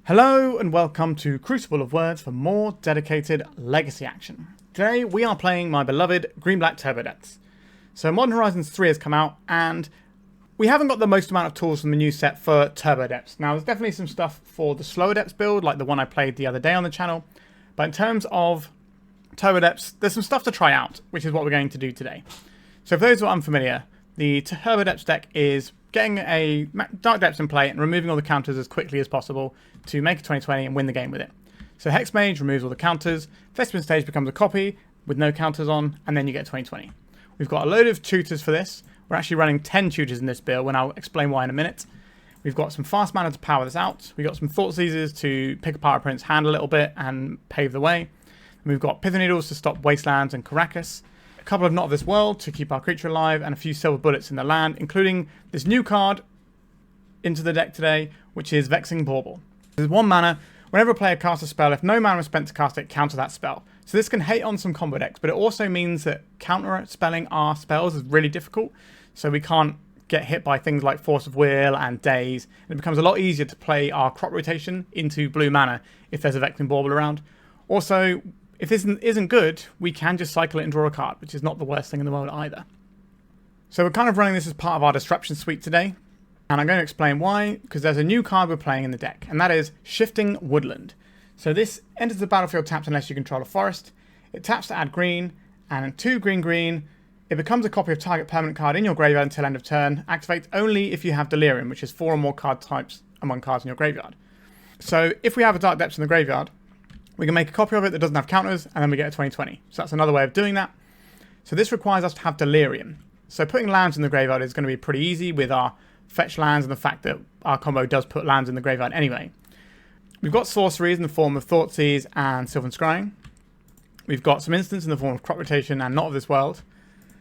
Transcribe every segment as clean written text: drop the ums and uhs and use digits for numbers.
Hello and welcome to Crucible of Words for more dedicated legacy action. Today we are playing my beloved Green-Black Turbodepths. So Modern Horizons 3 has come out and we haven't got the most amount of tools from the new set for Turbodepths. Now there's definitely some stuff for the slower depths build like the one I played the other day on the channel. But in terms of Turbodepths, there's some stuff to try out, which is what we're going to do today. So for those who are unfamiliar, the Turbodepths deck is getting a Dark Depths in play and removing all the counters as quickly as possible to make a 2020 and win the game with it. So Hexmage removes all the counters, Thespian stage becomes a copy with no counters on, and then you get 2020. We've got a load of tutors for this. We're actually running 10 tutors in this build, and I'll explain why in a minute. We've got some fast mana to power this out. We've got some Thoughtseizes to pick apart opponent's hand a little bit and pave the way. And we've got Pithing Needles to stop Wastelands and Caracas. A couple of Not of This World to keep our creature alive, and a few silver bullets in the land, including this new card into the deck today, which is Vexing Bauble. There's 1 mana. Whenever a player casts a spell, if no mana is spent to cast it, counter that spell. So this can hate on some combo decks, but it also means that counter spelling our spells is really difficult. So we can't get hit by things like Force of Will and Daze. And it becomes a lot easier to play our crop rotation into blue mana if there's a Vexing Bauble around. Also, if this isn't good, we can just cycle it and draw a card, which is not the worst thing in the world either. So we're kind of running this as part of our Disruption suite today. And I'm going to explain why, because there's a new card we're playing in the deck, and that is Shifting Woodland. So this enters the battlefield tapped unless you control a forest. It taps to add green, and 2 green, it becomes a copy of target permanent card in your graveyard until end of turn. Activates only if you have Delirium, which is 4 or more card types among cards in your graveyard. So if we have a Dark Depths in the graveyard, we can make a copy of it that doesn't have counters, and then we get a 2020. So that's another way of doing that. So this requires us to have Delirium. So putting lands in the graveyard is going to be pretty easy with our fetch lands and the fact that our combo does put lands in the graveyard anyway. We've got sorceries in the form of Thoughtseize and Sylvan Scrying. We've got some instants in the form of Crop Rotation and Not of This World.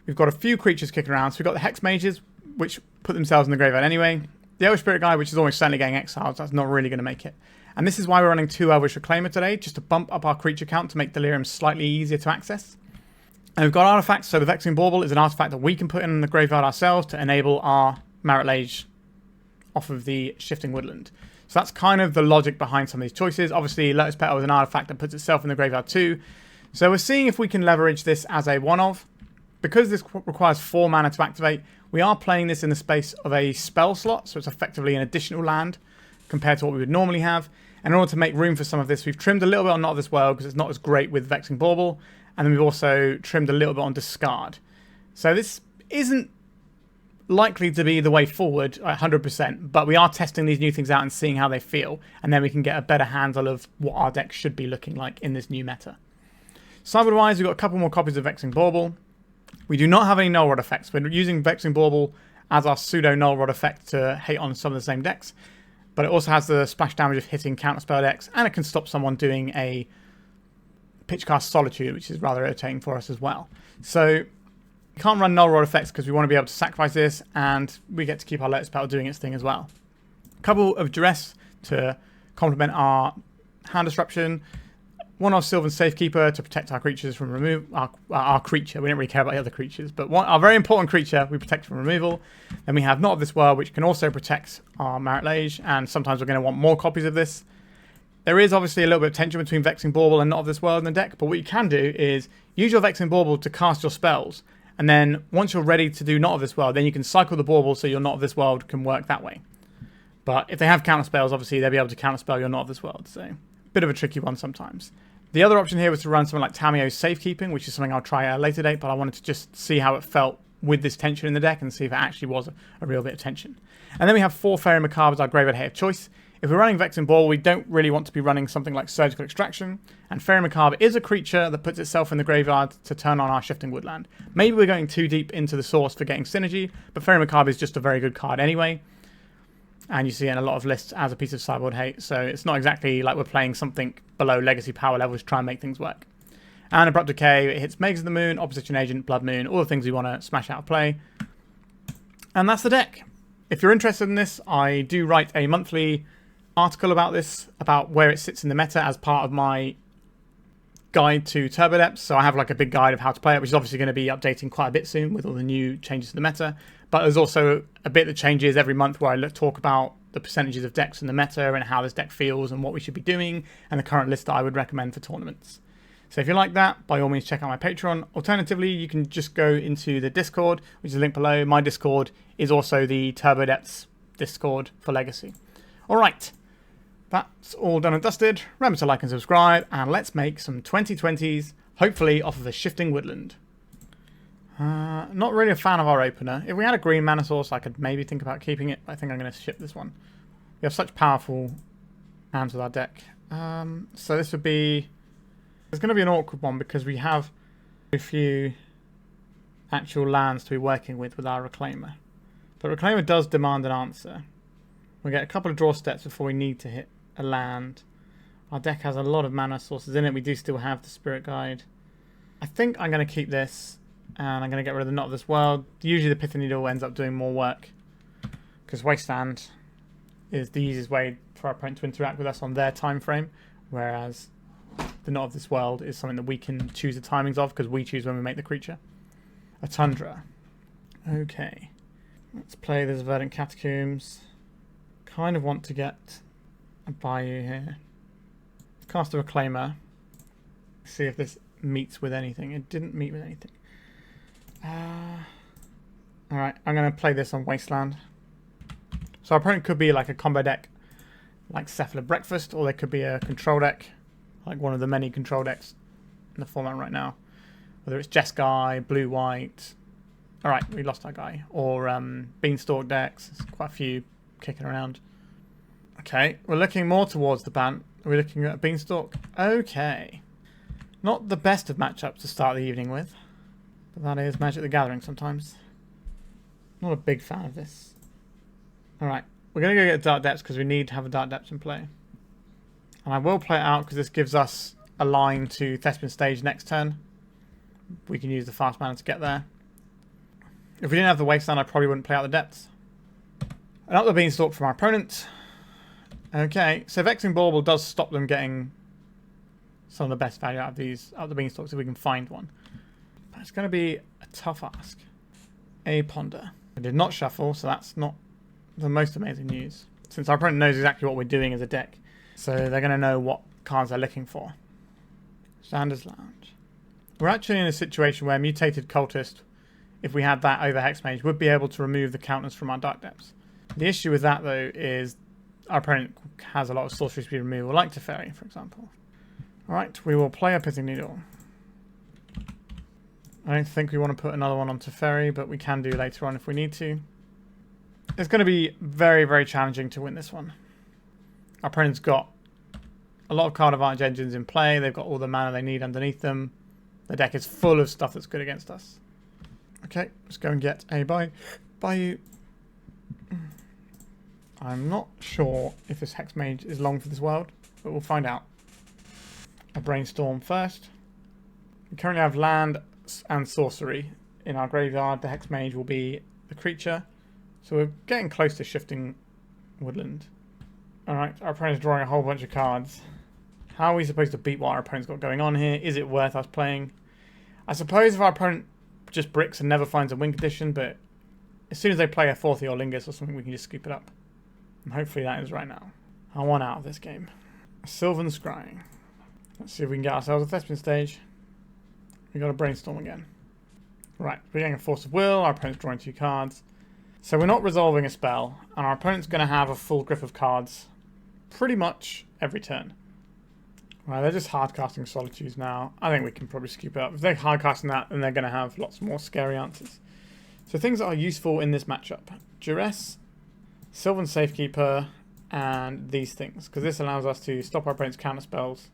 We've got a few creatures kicking around. So we've got the Hexmages, which put themselves in the graveyard anyway. The Elvish Spirit guy, which is almost certainly getting exiled, so that's not really going to make it. And this is why we're running 2 Elvish Reclaimer today, just to bump up our creature count to make Delirium slightly easier to access. And we've got artifacts, so the Vexing Bauble is an artifact that we can put in the graveyard ourselves to enable our MARIT LAGE off of the Shifting Woodland. So that's kind of the logic behind some of these choices. Obviously, Lotus Petal is an artifact that puts itself in the graveyard too. So we're seeing if we can leverage this as a one-of. Because this requires 4 mana to activate, we are playing this in the space of a spell slot, so it's effectively an additional land compared to what we would normally have. And in order to make room for some of this, we've trimmed a little bit on Not of This World because it's not as great with Vexing Bauble. And then we've also trimmed a little bit on Discard. So this isn't likely to be the way forward 100%, but we are testing these new things out and seeing how they feel. And then we can get a better handle of what our deck should be looking like in this new meta. Sideboard-wise, we've got a couple more copies of Vexing Bauble. We do not have any Null Rod effects. We're using Vexing Bauble as our pseudo Null Rod effect to hate on some of the same decks. But it also has the splash damage of hitting counterspell decks, and it can stop someone doing a Pitchcast Solitude, which is rather irritating for us as well. So we can't run Null Rod effects because we want to be able to sacrifice this, and we get to keep our Lotus Petal doing its thing as well. A couple of Duress to complement our hand disruption. 1 of Sylvan Safekeeper to protect our creatures from our creature. We don't really care about the other creatures, but our very important creature we protect from removal. Then we have Not of This World, which can also protect our MARIT LAGE, and sometimes we're going to want more copies of this. There is obviously a little bit of tension between Vexing Bauble and Not of This World in the deck, but what you can do is use your Vexing Bauble to cast your spells, and then once you're ready to do Not of This World, then you can cycle the Bauble so your Not of This World can work that way. But if they have counter spells, obviously they'll be able to counterspell your Not of This World, so bit of a tricky one sometimes. The other option here was to run something like Tamiyo's Safekeeping, which is something I'll try at a later date, but I wanted to just see how it felt with this tension in the deck and see if it actually was a real bit of tension. And then we have 4 Faerie Macabre as our graveyard hate of choice. If we're running Vexing Bauble, we don't really want to be running something like Surgical Extraction, and Faerie Macabre is a creature that puts itself in the graveyard to turn on our Shifting Woodland. Maybe we're going too deep into the source for getting synergy, but Faerie Macabre is just a very good card anyway. And you see it in a lot of lists as a piece of sideboard hate, so it's not exactly like we're playing something below legacy power levels to try and make things work. And Abrupt Decay, it hits Mages of the Moon, Opposition Agent, Blood Moon, all the things we want to smash out of play. And that's the deck. If you're interested in this, I do write a monthly article about this, about where it sits in the meta as part of my guide to Turbodepths. So I have like a big guide of how to play it, which is obviously going to be updating quite a bit soon with all the new changes to the meta. But there's also a bit that changes every month where I talk about the percentages of decks in the meta and how this deck feels and what we should be doing, and the current list that I would recommend for tournaments. So if you like that, by all means check out my Patreon. Alternatively, you can just go into the Discord, which is linked below. My Discord is also the Turbodepths Discord for Legacy. Alright, that's all done and dusted. Remember to like and subscribe, and let's make some 2020s, hopefully off of a Shifting Woodland. Not really a fan of our opener. If we had a green mana source, I could maybe think about keeping it. I think I'm going to ship this one. We have such powerful hands with our deck. So this would be... It's going to be an awkward one because we have a few actual lands to be working with our Reclaimer. But Reclaimer does demand an answer. We get a couple of draw steps before we need to hit a land. Our deck has a lot of mana sources in it. We do still have the Spirit Guide. I think I'm going to keep this, and I'm going to get rid of the Not of This World. Usually the Pithing Needle ends up doing more work, because Wasteland is the easiest way for our opponent to interact with us on their time frame, whereas the Not of This World is something that we can choose the timings of, because we choose when we make the creature. A Tundra. Okay. Let's play this Verdant Catacombs. Kind of want to get a Bayou here. Cast a Reclaimer. See if this meets with anything. It didn't meet with anything. Alright, I'm going to play this on Wasteland. So our opponent could be like a combo deck like Cephalid Breakfast, or there could be a control deck, like one of the many control decks in the format right now. Whether it's Jeskai, Blue-White. Alright, we lost our guy. Or Beanstalk decks. There's quite a few kicking around. Okay, we're looking more towards the ban. Are we looking at a Beanstalk? Okay. Not the best of matchups to start the evening with. But that is Magic the Gathering sometimes. Not a big fan of this. Alright, we're going to go get Dark Depths because we need to have a Dark Depths in play. And I will play it out because this gives us a line to Thespian stage next turn. We can use the fast mana to get there. If we didn't have the Wasteland, I probably wouldn't play out the Depths. And up the Beanstalk from our opponent. Okay, so Vexing Bauble does stop them getting some of the best value out of these, out of the Beanstalks if we can find one. But it's going to be a tough ask. A Ponder. I did not shuffle, so that's not the most amazing news, since our opponent knows exactly what we're doing as a deck. So they're going to know what cards they're looking for. Standards Lounge. We're actually in a situation where Mutated Cultist, if we had that over Hexmage, would be able to remove the counters from our Dark Depths. The issue with that, though, is our opponent has a lot of sorcery speed removal, like Teferi, for example. Alright, we will play a Pithing Needle. I don't think we want to put another one on Teferi, but we can do later on if we need to. It's going to be very, very challenging to win this one. Our opponent's got a lot of card advantage engines in play. They've got all the mana they need underneath them. The deck is full of stuff that's good against us. Okay, let's go and get a Bayou. I'm not sure if this Hexmage is long for this world, but we'll find out. A Brainstorm first. We currently have land and sorcery in our graveyard. The Hexmage will be the creature. So we're getting close to Shifting Woodland. Alright, our opponent's drawing a whole bunch of cards. How are we supposed to beat what our opponent's got going on here? Is it worth us playing? I suppose if our opponent just bricks and never finds a win condition, but as soon as they play a Forthy or Lingus or something, we can just scoop it up. And hopefully that is right now. I want out of this game. Sylvan Scrying. Let's see if we can get ourselves a Thespian stage. We got a Brainstorm again. Right, we're getting a Force of Will. Our opponent's drawing 2 cards. So we're not resolving a spell, and our opponent's going to have a full grip of cards pretty much every turn. Right, they're just hard casting Solitudes now. I think we can probably scoop it up. If they're hard casting that, then they're going to have lots more scary answers. So things that are useful in this matchup. Duress, Sylvan Safekeeper, and these things, because this allows us to stop our opponent's counter spells,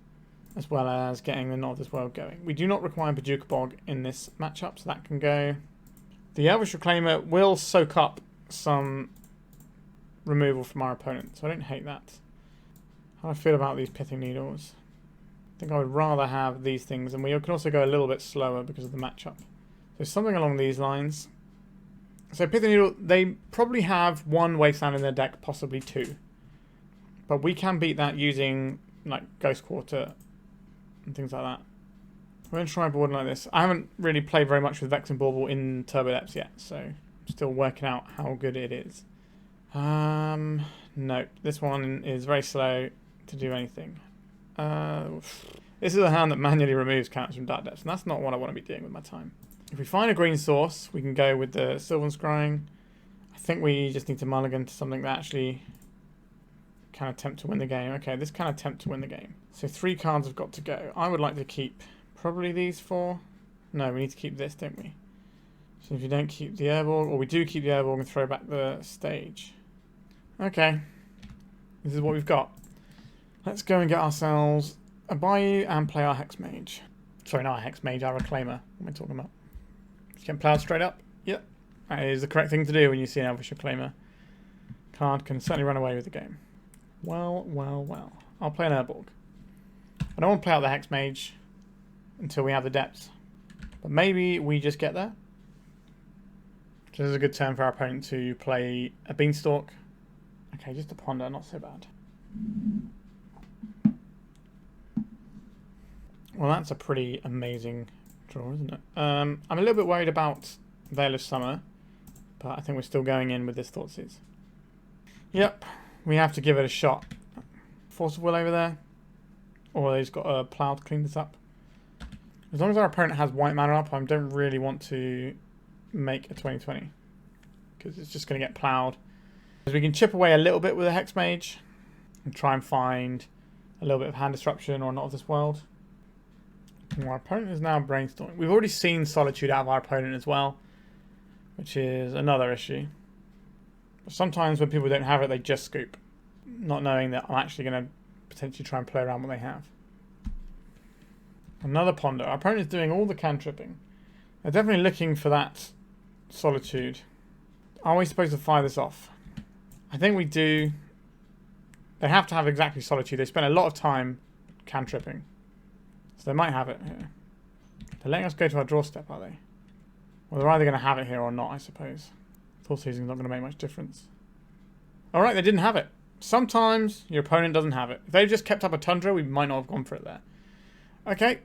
as well as getting the Not of This World going. We do not require Bojuka Bog in this matchup, so that can go. The Elvish Reclaimer will soak up some removal from our opponent, so I don't hate that. How do I feel about these Pithing Needles? I think I would rather have these things, and we can also go a little bit slower because of the matchup. So something along these lines. So Pithing Needle, they probably have 1 Wasteland in their deck, possibly 2. But we can beat that using like Ghost Quarter and things like that. We're going to try a board like this. I haven't really played very much with Vexing Bauble in Turbodepths yet, so I'm still working out how good it is. No, this one is very slow to do anything. This is a hand that manually removes counters from Dark Depths, and that's not what I want to be doing with my time. If we find a green source, we can go with the Sylvan Scrying. I think we just need to mulligan to something that actually can attempt to win the game. Okay, this can attempt to win the game. So 3 cards have got to go. I would like to keep probably these 4. No, we need to keep this, don't we? So if you don't keep the Urborg, or we do keep the Urborg and throw back the stage. Okay, this is what we've got. Let's go and get ourselves a Bayou and play our Hexmage. Sorry, not our Hexmage, our Reclaimer. What am I talking about? Just get plowed straight up? Yep. That is the correct thing to do when you see an Elvish Reclaimer. Card can certainly run away with the game. Well, well, well. I'll play an Urborg. I don't want to play out the Hexmage until we have the depths. But maybe we just get there. So this is a good turn for our opponent to play a Beanstalk. Okay, just a Ponder, not so bad. Well, that's a pretty amazing draw, isn't it? I'm a little bit worried about Veil of Summer, but I think we're still going in with this Thoughtseize. Yep, we have to give it a shot. Force of Will over there. Or he's got a plow to clean this up. As long as our opponent has white mana up, I don't really want to make a 20/20. Because it's just going to get plowed. Because we can chip away a little bit with a Hexmage. And try and find a little bit of hand disruption or Not of This World. And our opponent is now brainstorming. We've already seen Solitude out of our opponent as well. Which is another issue. But sometimes when people don't have it, they just scoop. Not knowing that I'm actually going to potentially try and play around what they have. Another Ponder. Our opponent is doing all the cantripping. They're definitely looking for that Solitude. Are we supposed to fire this off? I think we do. They have to have exactly Solitude. They spend a lot of time cantripping. So they might have it here. They're letting us go to our draw step, are they? Well, they're either going to have it here or not, I suppose. Thoughtseize is not going to make much difference. Alright, they didn't have it. Sometimes your opponent doesn't have it. If they've just kept up a Tundra, we might not have gone for it there. Okay.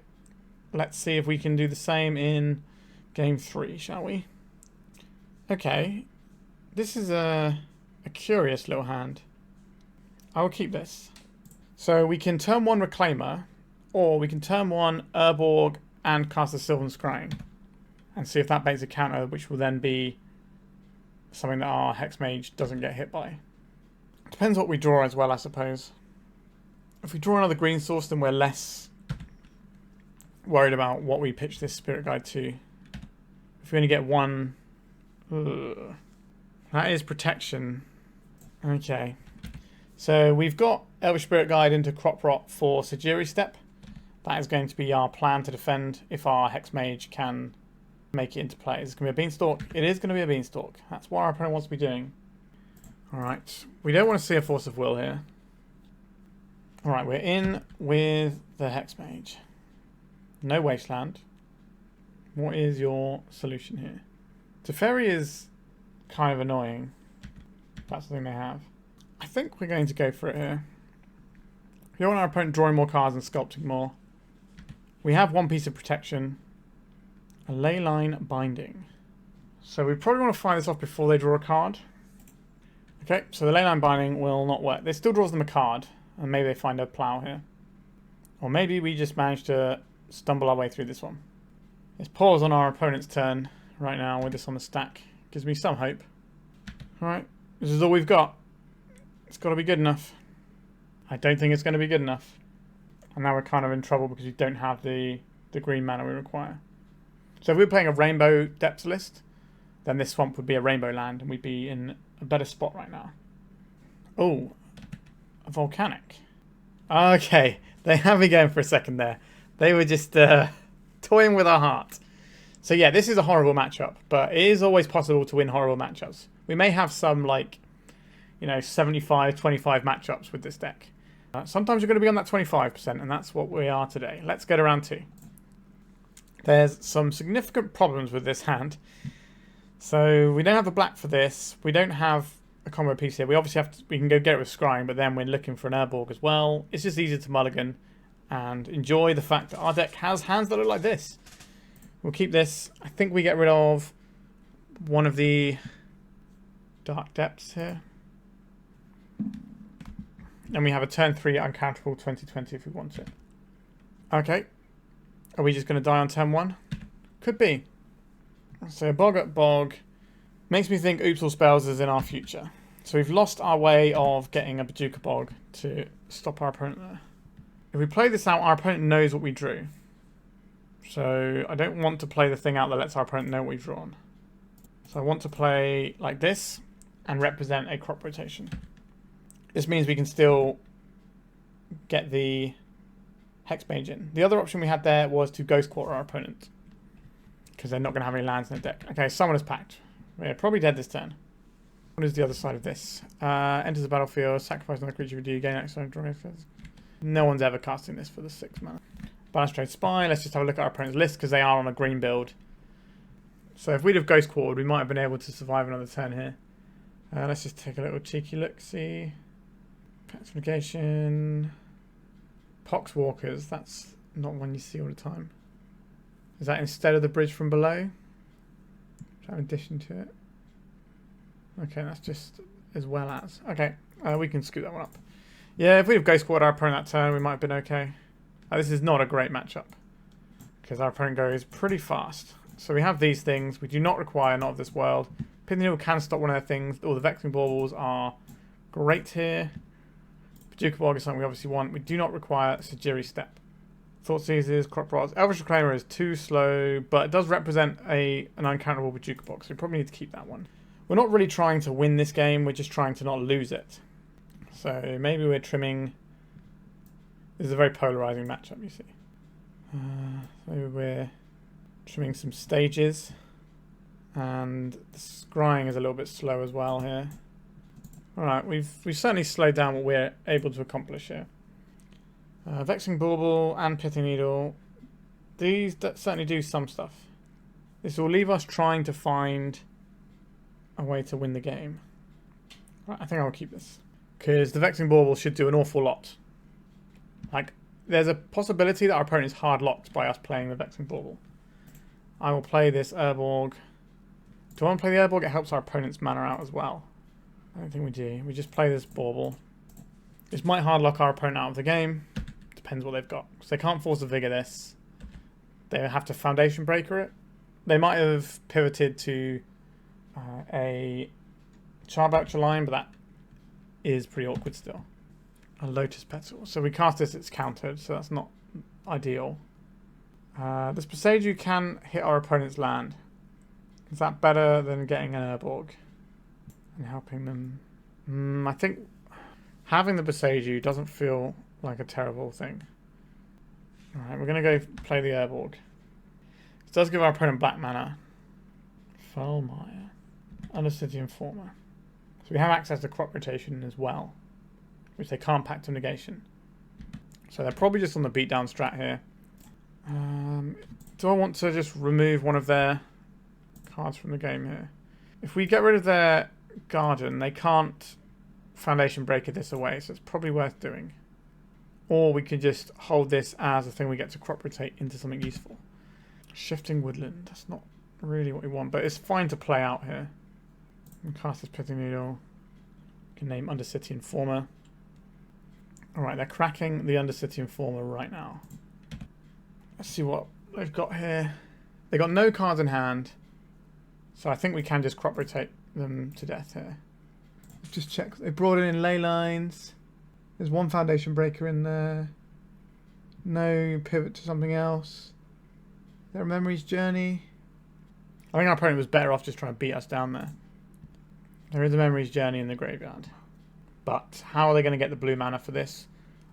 Let's see if we can do the same in game 3, shall we? Okay. This is a curious little hand. I will keep this. So we can turn 1 Reclaimer, or we can turn 1 Urborg and cast a Sylvan Scrying. And see if that baits a counter, which will then be something that our Hexmage doesn't get hit by. Depends what we draw as well, I suppose. If we draw another green source, then we're less worried about what we pitch this Spirit Guide to. If we only get 1... Ugh. That is protection. Okay. So we've got Elvish Spirit Guide into Crop Rot for Sejiri Steppe. That is going to be our plan to defend if our Hexmage can make it into play. Is it going to be a Beanstalk? It is going to be a Beanstalk. That's what our opponent wants to be doing. Alright. We don't want to see a Force of Will here. Alright, we're in with the Hexmage. No Wasteland. What is your solution here? Teferi is kind of annoying. That's the thing they have. I think we're going to go for it here. We don't want our opponent drawing more cards and sculpting more. We have 1 piece of protection. A Leyline Binding. So we probably want to fire this off before they draw a card. Okay, so the Leyline Binding will not work. This still draws them a card, and maybe they find a plow here. Or maybe we just manage to stumble our way through this one. Let's pause on our opponent's turn right now with this on the stack. Gives me some hope. Alright, this is all we've got. It's got to be good enough. I don't think it's going to be good enough. And now we're kind of in trouble because we don't have the green mana we require. So if we were playing a Rainbow Depths list, then this swamp would be a Rainbow land and we'd be in a better spot right now. Oh, a Volcanic. Okay, they had me going for a second there. They were just toying with our heart. So yeah, this is a horrible matchup, but it is always possible to win horrible matchups. We may have some, like, you know, 75-25 matchups with this deck. Sometimes you're going to be on that 25%, and that's what we are today. Let's go to round 2. There's some significant problems with this hand. So we don't have the black for this. We don't have a combo piece here. We obviously have to, we can go get it with Scrying, but then we're looking for an Urborg as well. It's just easier to mulligan and enjoy the fact that our deck has hands that look like this. We'll keep this. I think we get rid of one of the Dark Depths here. And we have a turn 3 uncounterable 2020 if we want it. Okay. Are we just going to die on turn 1? Could be. So Bog at Bog makes me think Oops All Spells is in our future. So we've lost our way of getting a Bojuka Bog to stop our opponent there. If we play this out, our opponent knows what we drew. So I don't want to play the thing out that lets our opponent know what we've drawn. So I want to play like this and represent a crop rotation. This means we can still get the Hexmage in. The other option we had there was to Ghost Quarter our opponent, because they're not going to have any lands in their deck. Okay, Summoner's Pact. We're probably dead this turn. What is the other side of this? Enters the battlefield, sacrifice another creature you do, gain action, draw. No one's ever casting this for the 6 mana. Balance Trade Spy. Let's just have a look at our opponent's list, because they are on a green build. So if we'd have Ghost Quartered, we might have been able to survive another turn here. Let's just take a little cheeky look-see. Pact of Negation. Poxwalkers. That's not one you see all the time. Is that instead of the Bridge from Below? Is that in addition to it? Okay, that's just as well as. Okay, we can scoot that one up. Yeah, if we have Ghost Quartered our opponent that turn, we might have been okay. This is not a great matchup, because our opponent goes pretty fast. So we have these things. We do not require Not of This World. Pithing Needle can stop one of their things. All the Vexing Baubles are great here. Bojuka Bog is something we obviously want. We do not require Sejiri Steppe. Thoughtseizes, Crop Rots. Elvish Reclaimer is too slow, but it does represent an uncounterable Bojuka Bog, so we probably need to keep that one. We're not really trying to win this game, we're just trying to not lose it. So maybe we're trimming... This is a very polarizing matchup, you see. Maybe we're trimming some stages. And the scrying is a little bit slow as well here. Alright, we've certainly slowed down what we're able to accomplish here. Vexing Bauble and Pithing Needle. These certainly do some stuff. This will leave us trying to find a way to win the game. Right, I think I'll keep this. Because the Vexing Bauble should do an awful lot. Like, there's a possibility that our opponent is hard locked by us playing the Vexing Bauble. I will play this Urborg. Do I want to play the Urborg? It helps our opponent's mana out as well. I don't think we do. We just play this Bauble. This might hard lock our opponent out of the game. Depends what they've got. Because they can't force a Vigor this. They have to Foundation Breaker it. They might have pivoted to a Charboucher line, but that is pretty awkward still. A Lotus Petal. So we cast this, it's countered, so that's not ideal. This Boseiju can hit our opponent's land. Is that better than getting an Urborg and helping them? I think having the Boseiju doesn't feel like a terrible thing. Alright, we're going to go play the Urborg. It does give our opponent black mana. Yawgmoth. Undercity Informer. So we have access to crop rotation as well, which they can't Pact of Negation. So they're probably just on the beatdown strat here. Do I want to just remove one of their cards from the game here? If we get rid of their garden, they can't Foundation Breaker this away, so it's probably worth doing. Or we could just hold this as a thing we get to crop rotate into something useful. Shifting Woodland. That's not really what we want, but it's fine to play out here. We can cast this Pithing Needle. We can name Undercity Informer. Alright, they're cracking the Undercity Informer right now. Let's see what they've got here. They've got no cards in hand, so I think we can just crop rotate them to death here. Let's just check. They brought in ley lines. There's one Foundation Breaker in there. No pivot to something else. There a Memory's Journey. I think our opponent was better off just trying to beat us down there. There is a Memory's Journey in the graveyard. But how are they going to get the blue mana for this?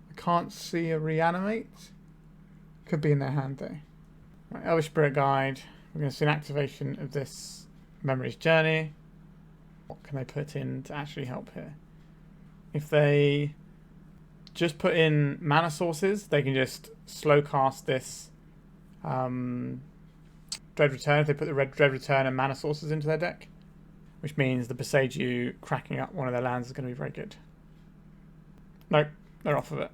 I can't see a Reanimate. Could be in their hand though. Right, Elvish Spirit Guide. We're going to see an activation of this Memory's Journey. What can they put in to actually help here? If they just put in mana sources, they can just slow cast this Dread Return. If they put the red Dread Return and mana sources into their deck, which means the Boseiju cracking up one of their lands is going to be very good. Nope, they're off of it.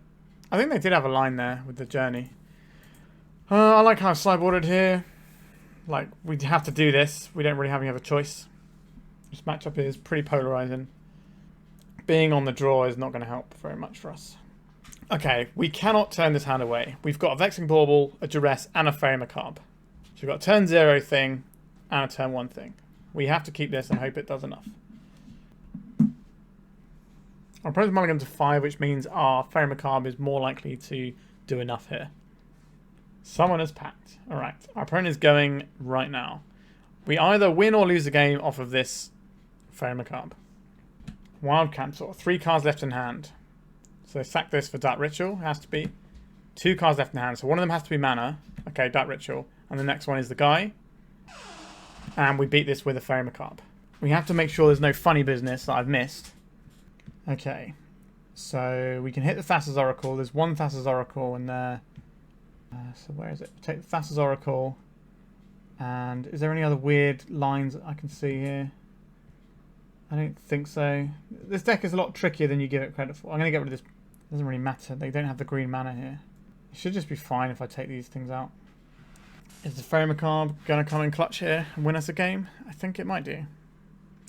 I think they did have a line there with the Journey. I like how I've sideboarded here. Like, we have to do this. We don't really have any other choice. This matchup is pretty polarizing. being on the draw is not going to help very much for us. Okay, we cannot turn this hand away. We've got a Vexing Bauble, a Duress, and a Faerie Macabre. So we've got a turn 0 thing and a turn 1 thing. We have to keep this and hope it does enough. Our opponent's mulligan to 5, which means our Faerie Macabre is more likely to do enough here. Someone has packed. Alright, our opponent is going right now. We either win or lose the game off of this Faerie Macabre. Wild Cancel. 3 cards left in hand. So sack this for Dark Ritual. It has to be. 2 cards left in hand. So one of them has to be mana. Okay, Dark Ritual. And the next one is the guy. And we beat this with a Faerie Macabre. We have to make sure there's no funny business that I've missed. Okay. So we can hit the Thassa's Oracle. There's one Thassa's Oracle in there. So where is it? Take the Thassa's Oracle. And is there any other weird lines that I can see here? I don't think so. This deck is a lot trickier than you give it credit for. I'm going to get rid of this. It doesn't really matter. They don't have the green mana here. It should just be fine if I take these things out. Is the Faerie Macabre going to come in clutch here and win us a game? I think it might do.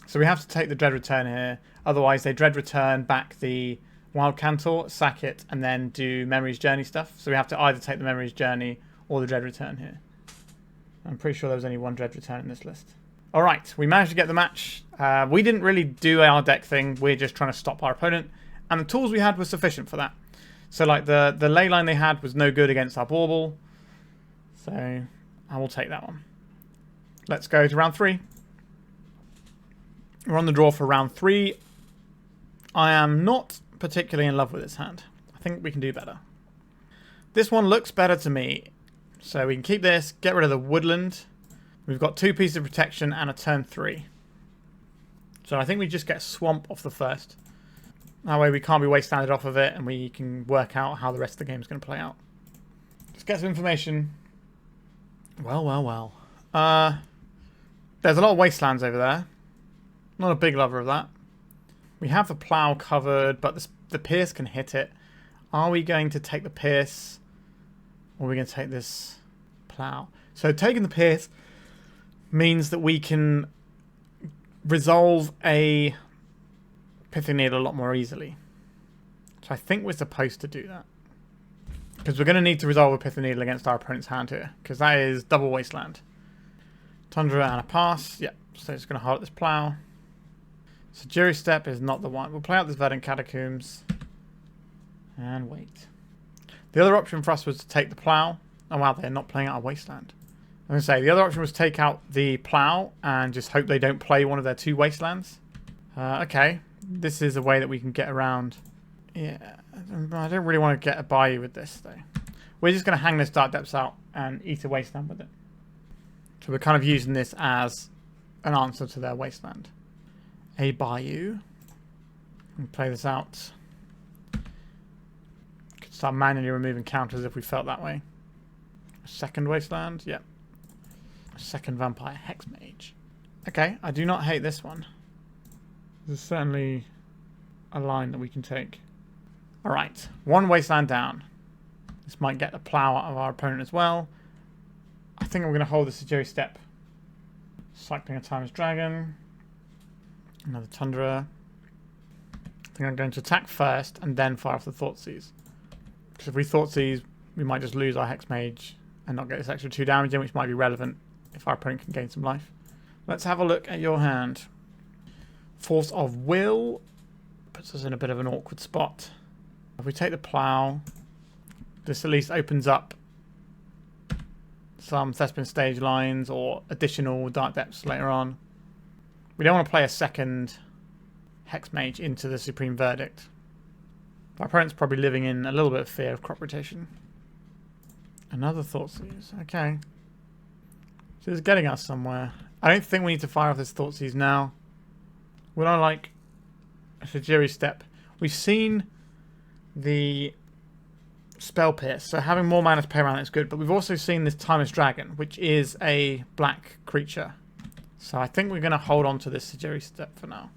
So we have to take the Dread Return here. Otherwise, they Dread Return back the Wild Cantor, sack it, and then do Memory's Journey stuff. So we have to either take the Memory's Journey or the Dread Return here. I'm pretty sure there was only one Dread Return in this list. Alright, we managed to get the match. We didn't really do our deck thing. We're just trying to stop our opponent. And the tools we had were sufficient for that. So like the ley line they had was no good against our Bauble. So I will take that one. Let's go to round 3. We're on the draw for round 3. I am not particularly in love with this hand. I think we can do better. This one looks better to me. So we can keep this, get rid of the Woodland. We've got 2 pieces of protection and a turn 3. So I think we just get Swamp off the first. That way we can't be wastelanded off of it and we can work out how the rest of the game is going to play out. Let's get some information. Well. There's a lot of wastelands over there. Not a big lover of that. We have the Plough covered, but the Pierce can hit it. Are we going to take the Pierce? Or are we going to take this Plough? So taking the Pierce means that we can resolve a Pithing Needle a lot more easily. So I think we're supposed to do that. Because we're going to need to resolve a Pithing Needle against our opponent's hand here. Because that is double wasteland. Tundra and a pass. Yep. So it's going to hold this Plough. Sejiri Steppe is not the one. We'll play out this Verdant Catacombs. And wait. The other option for us was to take the Plough. Oh wow, they're not playing out a wasteland. I'm going to say, the other option was take out the Plough and just hope they don't play one of their 2 wastelands. Okay. This is a way that we can get around. Yeah, I don't really want to get a Bayou with this, though. We're just going to hang this Dark Depths out and eat a wasteland with it. So we're kind of using this as an answer to their wasteland. A Bayou. And play this out. Could start manually removing counters if we felt that way. A second wasteland, yep. A second Vampire Hexmage. Okay, I do not hate this one. There's certainly a line that we can take. Alright, 1 wasteland down. This might get the Plough out of our opponent as well. I think I'm going to hold the Sejiri Steppe. Cycling a Timeless Dragon. Another Tundra. I think I'm going to attack first and then fire off the Thoughtseize. Because if we Thoughtseize, we might just lose our Hexmage and not get this extra 2 damage in, which might be relevant if our opponent can gain some life. Let's have a look at your hand. Force of Will puts us in a bit of an awkward spot. If we take the Plough, this at least opens up some Thespian stage lines or additional Dark Depths later on. We don't want to play a second Hexmage into the Supreme Verdict. Our opponent's probably living in a little bit of fear of crop rotation. Another Thoughtseize. Okay. So it's getting us somewhere. I don't think we need to fire off this Thoughtseize now. Would I like a Sejiri Steppe? We've seen the Spell Pierce, so having more mana to play around is good, but we've also seen this Timeless Dragon, which is a black creature. So I think we're going to hold on to this Sejiri Steppe for now.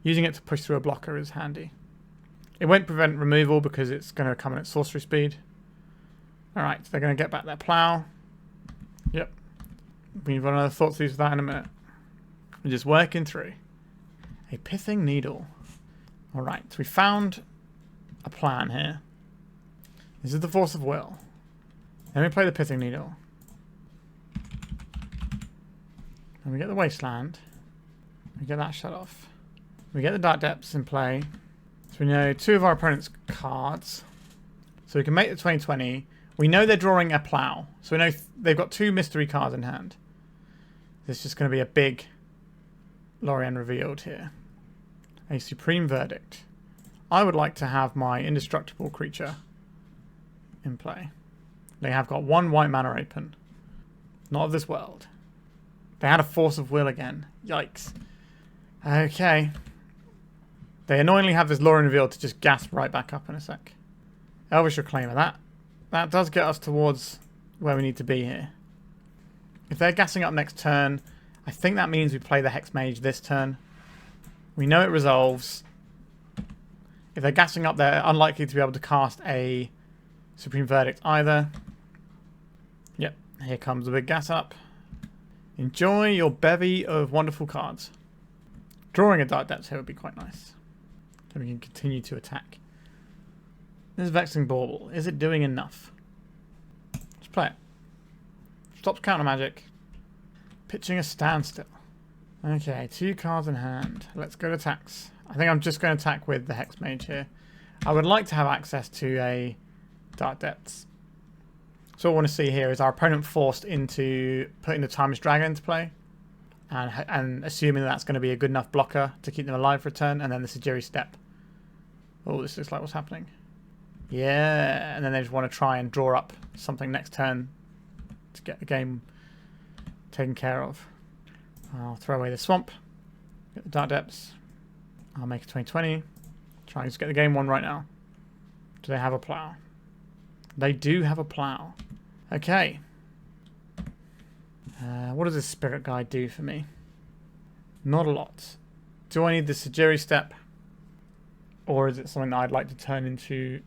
Using it to push through a blocker is handy. It won't prevent removal because it's going to come in at sorcery speed. Alright, they're going to get back their Plough. Yep. We've got another Thoughtseize for that in a minute. We're just working through. A Pithing Needle. Alright, we found a plan here. This is the Force of Will. Then we play the Pithing Needle. And we get the Wasteland. We get that shut off. We get the Dark Depths in play. So we know 2 of our opponent's cards. So we can make the 2020. We know they're drawing a Plough. So we know they've got 2 mystery cards in hand. This is just going to be a big Lorien revealed here. A Supreme Verdict. I would like to have my indestructible creature in play. They have got 1 white mana open. Not of this world. They had a Force of Will again. Yikes. Okay. They annoyingly have this Lorien revealed to just gasp right back up in a sec. Elvish Reclaimer. That does get us towards where we need to be here. If they're gassing up next turn, I think that means we play the Hexmage this turn. We know it resolves. If they're gassing up, they're unlikely to be able to cast a Supreme Verdict either. Yep, here comes the big gas up. Enjoy your bevy of wonderful cards. Drawing a Dark Depths here would be quite nice. So we can continue to attack. This is Vexing Bauble. Is it doing enough? Let's play it. Stops counter magic. Pitching a standstill. Okay, 2 cards in hand. Let's go to attacks. I think I'm just going to attack with the Hexmage here. I would like to have access to a Dark Depths. So what I want to see here is our opponent forced into putting the Timeless Dragon into play. And assuming that's going to be a good enough blocker to keep them alive for a turn. And then the Sejiri Steppe. Oh, this looks like what's happening. Yeah, and then they just want to try and draw up something next turn to get the game taken care of. I'll throw away the Swamp. Get the Dark Depths. I'll make a 2020. Try and just get the game won right now. Do they have a Plough? They do have a Plough. Okay. What does this Spirit Guide do for me? Not a lot. Do I need the Sejiri Steppe? Or is it something that I'd like to turn into...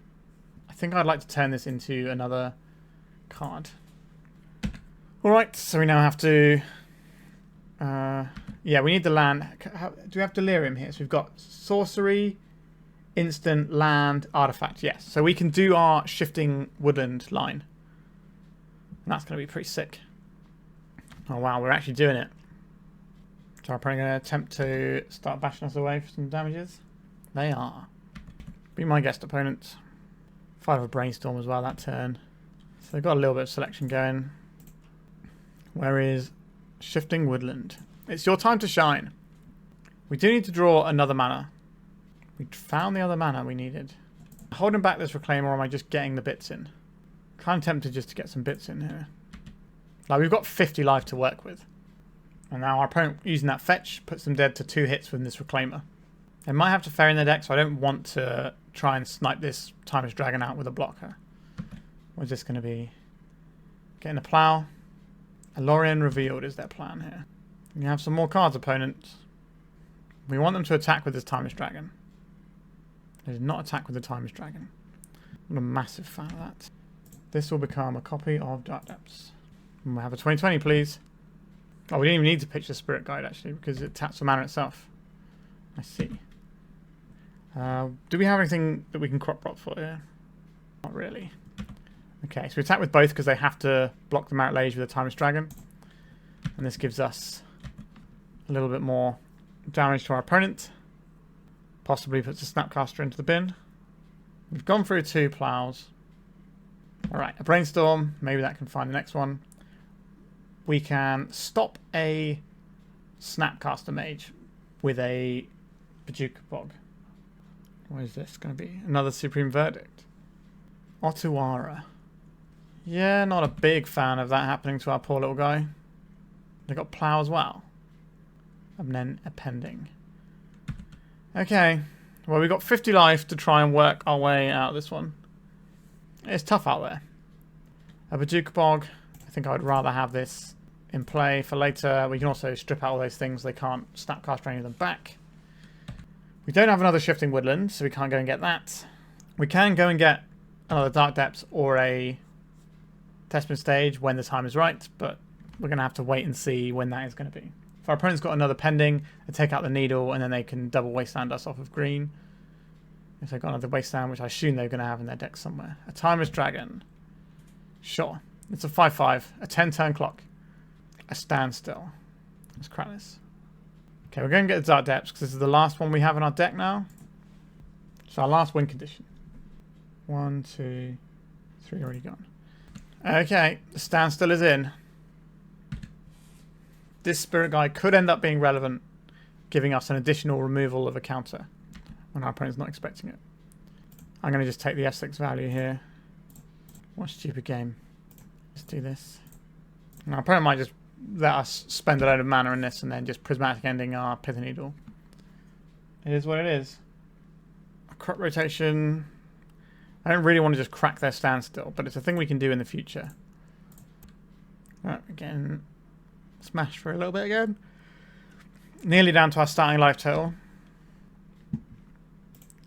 I think I'd like to turn this into another card. Alright, so we now have to... yeah, we need the land. Do we have Delirium here? So we've got Sorcery, Instant, Land, Artifact. Yes, so we can do our Shifting Woodland line. And that's going to be pretty sick. Oh wow, we're actually doing it. So I'm probably going to attempt to start bashing us away for some damages. They are. Be my guest opponent. 5 of Brainstorm as well that turn. So they've got a little bit of selection going. Where is Shifting Woodland? It's your time to shine. We do need to draw another mana. We found the other mana we needed. Holding back this Reclaimer, or am I just getting the bits in? Kind of tempted just to get some bits in here. Like, we've got 50 life to work with. And now our opponent, using that fetch, puts them dead to 2 hits with this Reclaimer. They might have to Faerie in their deck, so I don't want to try and snipe this Timeless Dragon out with a blocker. We're just going to be getting a Plough. A Lorien revealed is their plan here. You have some more cards, opponent. We want them to attack with this Timeless Dragon. They did not attack with the Timeless Dragon. I'm a massive fan of that. This will become a copy of Dark Depths. And we'll have a 2020, please. Oh, we didn't even need to pitch the Spirit Guide, actually, because it taps the mana itself. I see. Do we have anything that we can crop rot for here? Not really. Okay, so we attack with both because they have to block the MARIT LAGE with a Timeless Dragon. And this gives us a little bit more damage to our opponent. Possibly puts a Snapcaster into the bin. We've gone through 2 Ploughs. Alright, a Brainstorm. Maybe that can find the next one. We can stop a Snapcaster Mage with a Bojuka Bog. What is this going to be? Another Supreme Verdict. Otuara. Yeah, not a big fan of that happening to our poor little guy. They got Plough as well. And then a Pending. Okay. Well, we've got 50 life to try and work our way out of this one. It's tough out there. A Bojuka Bog. I think I would rather have this in play for later. We can also strip out all those things. They can't Snapcaster any of them back. We don't have another Shifting Woodland, so we can't go and get that. We can go and get another Dark Depths or a Thespian stage when the time is right, but we're going to have to wait and see when that is going to be. If our opponent's got another Pending, they take out the Needle, and then they can double Wasteland us off of green. If they've got another Wasteland, which I assume they're going to have in their deck somewhere. A Timeless Dragon. Sure. It's a 5/5. A 10-turn clock. A standstill. Let's crack this. Okay, we're going to get the Dark Depths because this is the last one we have in our deck now. It's our last win condition. 1, 2, 3 already gone. Okay, the standstill is in. This Spirit Guide could end up being relevant, giving us an additional removal of a counter when our opponent's not expecting it. I'm going to just take the F6 value here. What a stupid game. Let's do this. And our opponent might just let us spend a load of mana in this and then just prismatic ending our Pithing Needle. It is what it is. A crop rotation. I don't really want to just crack their standstill, but it's a thing we can do in the future. Right, again, smash for a little bit again. Nearly down to our starting life total.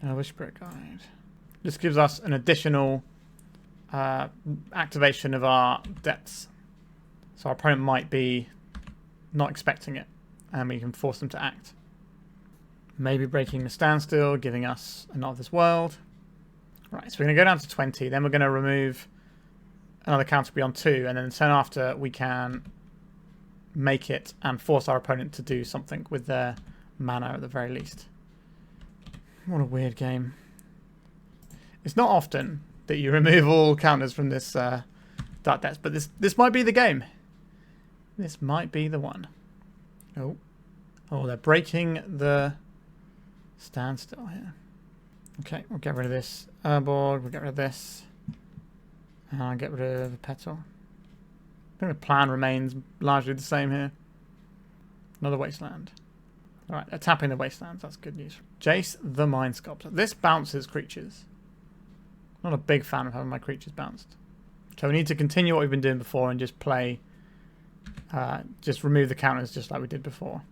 Elvish Spirit Guide. This gives us an additional activation of our depths. So our opponent might be not expecting it, and we can force them to act. Maybe breaking the standstill, giving us a Not of This World. Right, so we're going to go down to 20, then we're going to remove another counter beyond 2, and then the turn after we can make it and force our opponent to do something with their mana at the very least. What a weird game. It's not often that you remove all counters from this Dark Depths, but this might be the game. This might be the one. Oh, they're breaking the standstill here. Okay, we'll get rid of this Urborg, we'll get rid of this. And I'll get rid of the Petal. I think the plan remains largely the same here. Another Wasteland. Alright, they're tapping the Wastelands, that's good news. Jace the Mind Sculptor. This bounces creatures. Not a big fan of having my creatures bounced. So we need to continue what we've been doing before and just play, just remove the counters just like we did before.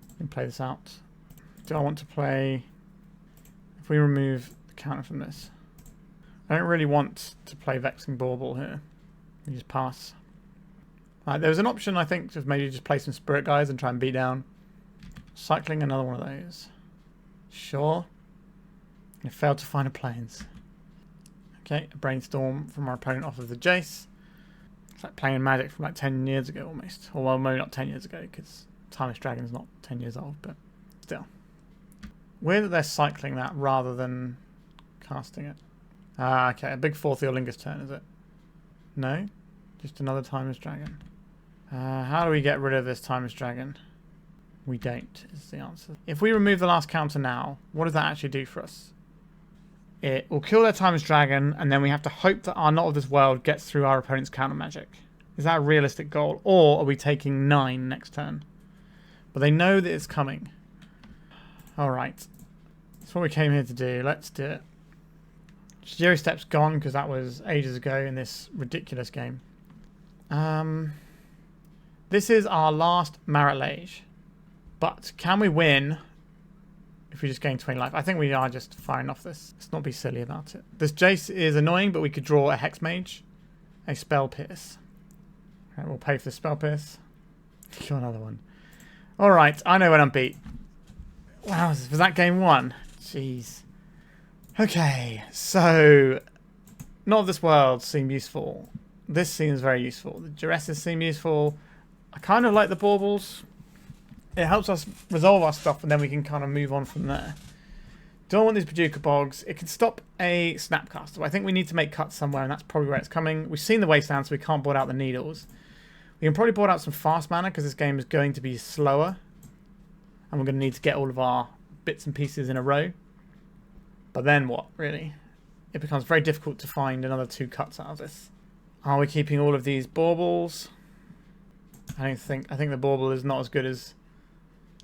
We can play this out. Do I want to play, if we remove the counter from this? I don't really want to play Vexing Bauble here. We just pass. There was an option, I think, to maybe just play some Spirit Guides and try and beat down. Cycling another one of those. Sure. I failed to find a Plains. Okay, a Brainstorm from our opponent off of the Jace. It's like playing Magic from like 10 years ago almost. Or well, maybe not 10 years ago because Timeless Dragon's not 10 years old, but still. Weird that they're cycling that rather than casting it. Okay, a big 4th Eorlingus turn, is it? No? Just another Timeless Dragon. How do we get rid of this Timeless Dragon? We don't, is the answer. If we remove the last counter now, what does that actually do for us? It will kill their Timeless Dragon, and then we have to hope that our Not of This World gets through our opponent's counter magic. Is that a realistic goal? Or are we taking 9 next turn? But they know that it's coming. Alright. That's what we came here to do. Let's do it. Sejiri Steppe's gone, because that was ages ago in this ridiculous game. This is our last MARIT LAGE. But can we win if we just gain 20 life? I think we are just firing off this. Let's not be silly about it. This Jace is annoying, but we could draw a Hexmage. A Spell Pierce. Right, we'll pay for the Spell Pierce. Kill another one. Alright, I know when I'm beat. Wow, was that game 1? Jeez. Okay, so Not of This World seem useful. This seems very useful. The Duresses seem useful. I kind of like the Baubles. It helps us resolve our stuff and then we can kind of move on from there. Don't want these Bojuka Bogs. It can stop a Snapcaster. I think we need to make cuts somewhere and that's probably where it's coming. We've seen the Wasteland, so we can't board out the Needles. We can probably board out some fast mana because this game is going to be slower. And we're going to need to get all of our bits and pieces in a row. But then what, really? It becomes very difficult to find another 2 cuts out of this. Are we keeping all of these Baubles? I think the Bauble is not as good as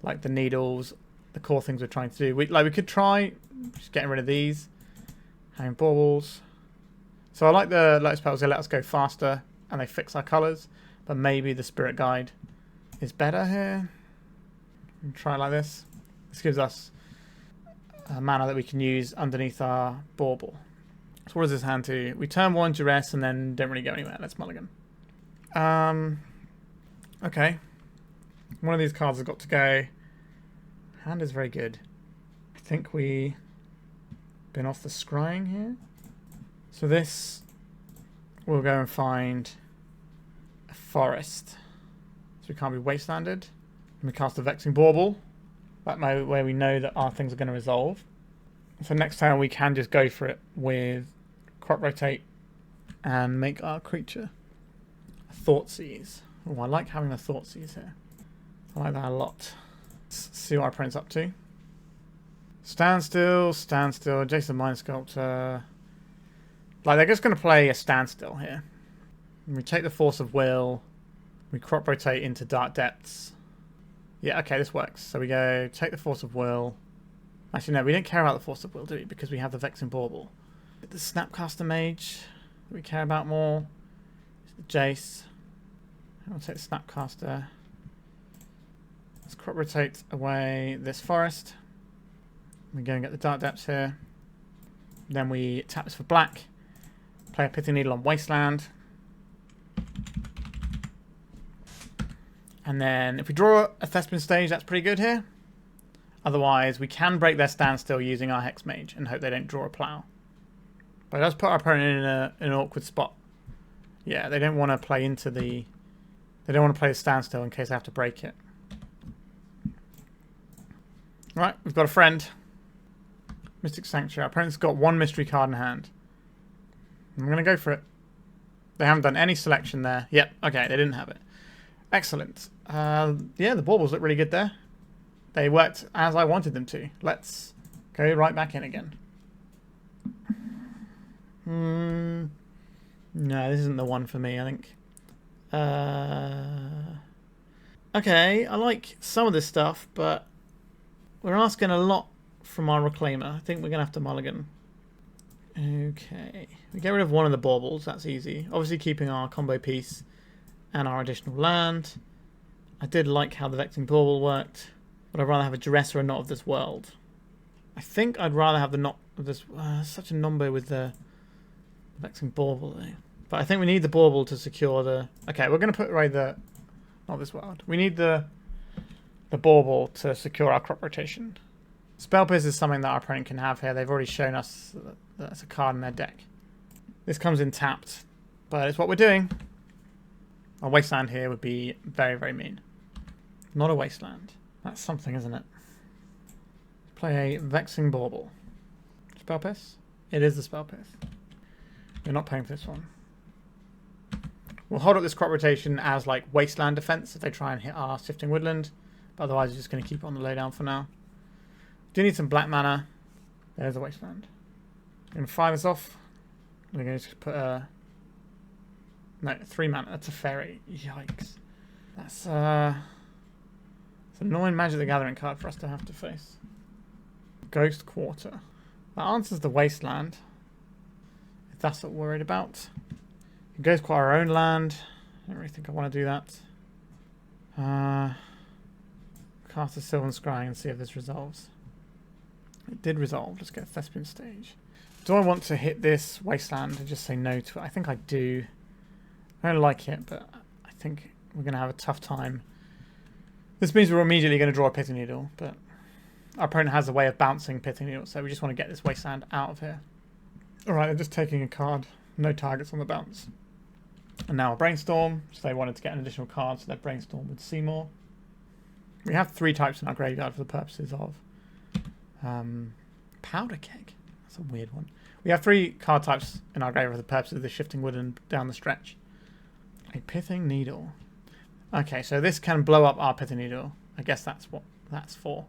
like the Needles, the core things we're trying to do. We could try just getting rid of these, having Baubles. So I like the Lotus Petals. They let us go faster and they fix our colours. But maybe the Spirit Guide is better here. Try it like this. This gives us a mana that we can use underneath our Bauble. So what does this hand do? We turn 1 Duress and then don't really go anywhere. Let's mulligan. Okay. One of these cards has got to go. Hand is very good. I think we Been off the scrying here. So this, we'll go and find a forest. So we can't be wastelanded. And we cast a Vexing Bauble. That way we know that our things are going to resolve. So next time we can just go for it with crop rotate and make our creature a Thoughtseize. Oh, I like having the Thoughtseize here. I like that a lot. Let's see what our opponent's up to. Standstill, standstill, Jason Mind Sculptor. Like, they're just going to play a standstill here. And we take the Force of Will. We crop rotate into Dark Depths. Yeah, okay, this works. So we go, take the Force of Will. Actually, no, we didn't care about the Force of Will, do we? Because we have the Vexing Bauble. The Snapcaster Mage we care about more. The Jace. I'll take the Snapcaster. Let's crop rotate away this forest. We go and get the Dark Depths here. Then we tap this for black. Play a Pithing Needle on Wasteland. And then if we draw a Thespian stage, that's pretty good here. Otherwise, we can break their standstill using our Hexmage and hope they don't draw a plow. But it does put our opponent in an awkward spot. Yeah, they don't want to play into the... They don't want to play the standstill in case they have to break it. Right, we've got a friend. Mystic Sanctuary. Our opponent's got one mystery card in hand. I'm going to go for it. They haven't done any selection there. Yep, okay, they didn't have it. Excellent. Yeah, the baubles look really good there. They worked as I wanted them to. Let's go right back in again. No, this isn't the one for me, I think. Okay, I like some of this stuff, but we're asking a lot from our Reclaimer. I think we're going to have to mulligan. Okay. We get rid of one of the baubles. That's easy. Obviously keeping our combo piece and our additional land. I did like how the Vexing Bauble worked, but I'd rather have a Duress or a Not of This World. I think I'd rather have the Not of This... such a number with the Vexing Bauble, though. But I think we need the Bauble to secure the... Okay, we're going to put away the... Not This World. We need the Bauble to secure our crop rotation. Spell Pierce is something that our opponent can have here. They've already shown us that that's a card in their deck. This comes in tapped, but it's what we're doing. A Wasteland here would be very, very mean. Not a Wasteland. That's something, isn't it? Play a Vexing Bauble. Spell Pierce? It is the Spell Pierce. We're not paying for this one. We'll hold up this crop rotation as like Wasteland defense if they try and hit our Shifting Woodland. But otherwise, we're just going to keep it on the lowdown for now. Do need some black mana. There's a Wasteland. We're going to fire this off. We're going to put a... No, 3 mana. That's a Faerie. Yikes. That's it's an annoying Magic the Gathering card for us to have to face. Ghost Quarter. That answers the Wasteland. If that's what we're worried about. It goes quite our own land. I don't really think I want to do that. Cast a Sylvan Scrying and see if this resolves. It did resolve. Let's get a Thespian stage. Do I want to hit this Wasteland and just say no to it? I think I do. I don't like it, but I think we're going to have a tough time. This means we're immediately going to draw a Pithing Needle, but our opponent has a way of bouncing Pithing Needle, so we just want to get this Wasteland out of here. Alright, they're just taking a card. No targets on the bounce. And now a Brainstorm, so they wanted to get an additional card, so their Brainstorm would see more. We have 3 types in our graveyard for the purposes of Powder Keg. That's a weird one. We have 3 card types in our graveyard for the purposes of the Shifting Woodland down the stretch. A Pithing Needle. Okay, so this can blow up our Pithing Needle. I guess that's what that's for.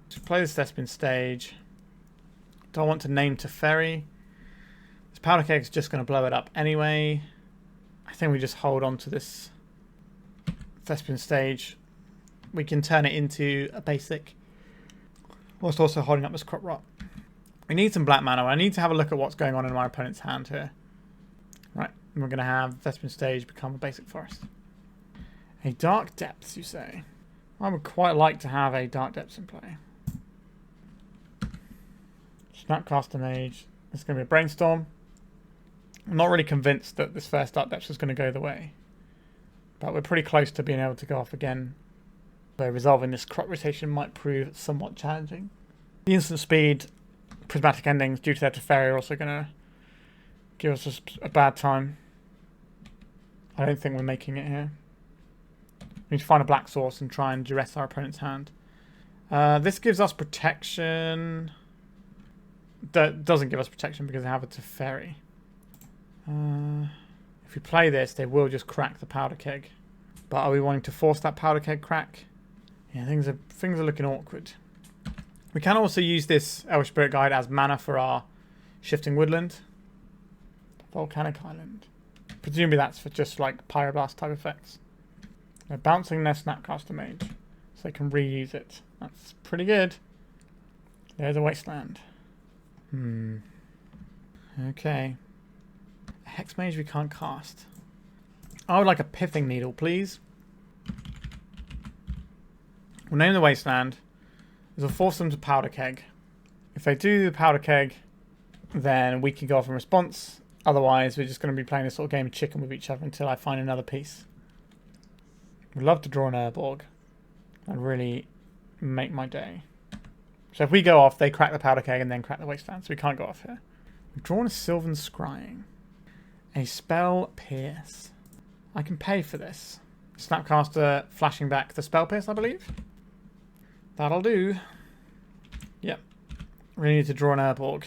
Let's play this Thespian stage. Don't want to name Teferi. This Powder Keg is just going to blow it up anyway. I think we just hold on to this Thespian stage. We can turn it into a basic, whilst also holding up this Crop Rot. We need some black mana. I need to have a look at what's going on in my opponent's hand here. Right, and we're going to have Thespian stage become a basic forest. A Dark Depths, you say? I would quite like to have a Dark Depths in play. Snapcaster Mage. It's going to be a Brainstorm. I'm not really convinced that this first Dark Depths is going to go the way. But we're pretty close to being able to go off again. So resolving this crop rotation might prove somewhat challenging. The instant speed prismatic endings due to their Teferi are also going to give us a bad time. I don't think we're making it here. We need to find a black source and try and duress our opponent's hand. This gives us protection. That doesn't give us protection because they have a Teferi. If we play this, they will just crack the powder keg. But are we wanting to force that powder keg crack? Yeah, things are looking awkward. We can also use this Elvish Spirit Guide as mana for our Shifting Woodland. Volcanic Island. Presumably that's for just like Pyroblast type effects. They're bouncing their Snapcaster Mage, so they can reuse it. That's pretty good. There's a Wasteland. Okay. A Hexmage we can't cast. I would like a Pithing Needle, please. We'll name the Wasteland. This will force them to Powder Keg. If they do the Powder Keg, then we can go off in response. Otherwise, we're just going to be playing this sort of game of chicken with each other until I find another piece. Would love to draw an Urborg. That'd really make my day. So if we go off, they crack the Powder Keg and then crack the Wasteland. So we can't go off here. We've drawn a Sylvan Scrying. A Spell Pierce. I can pay for this. Snapcaster flashing back the Spell Pierce, I believe. That'll do. Yep. We need to draw an Urborg.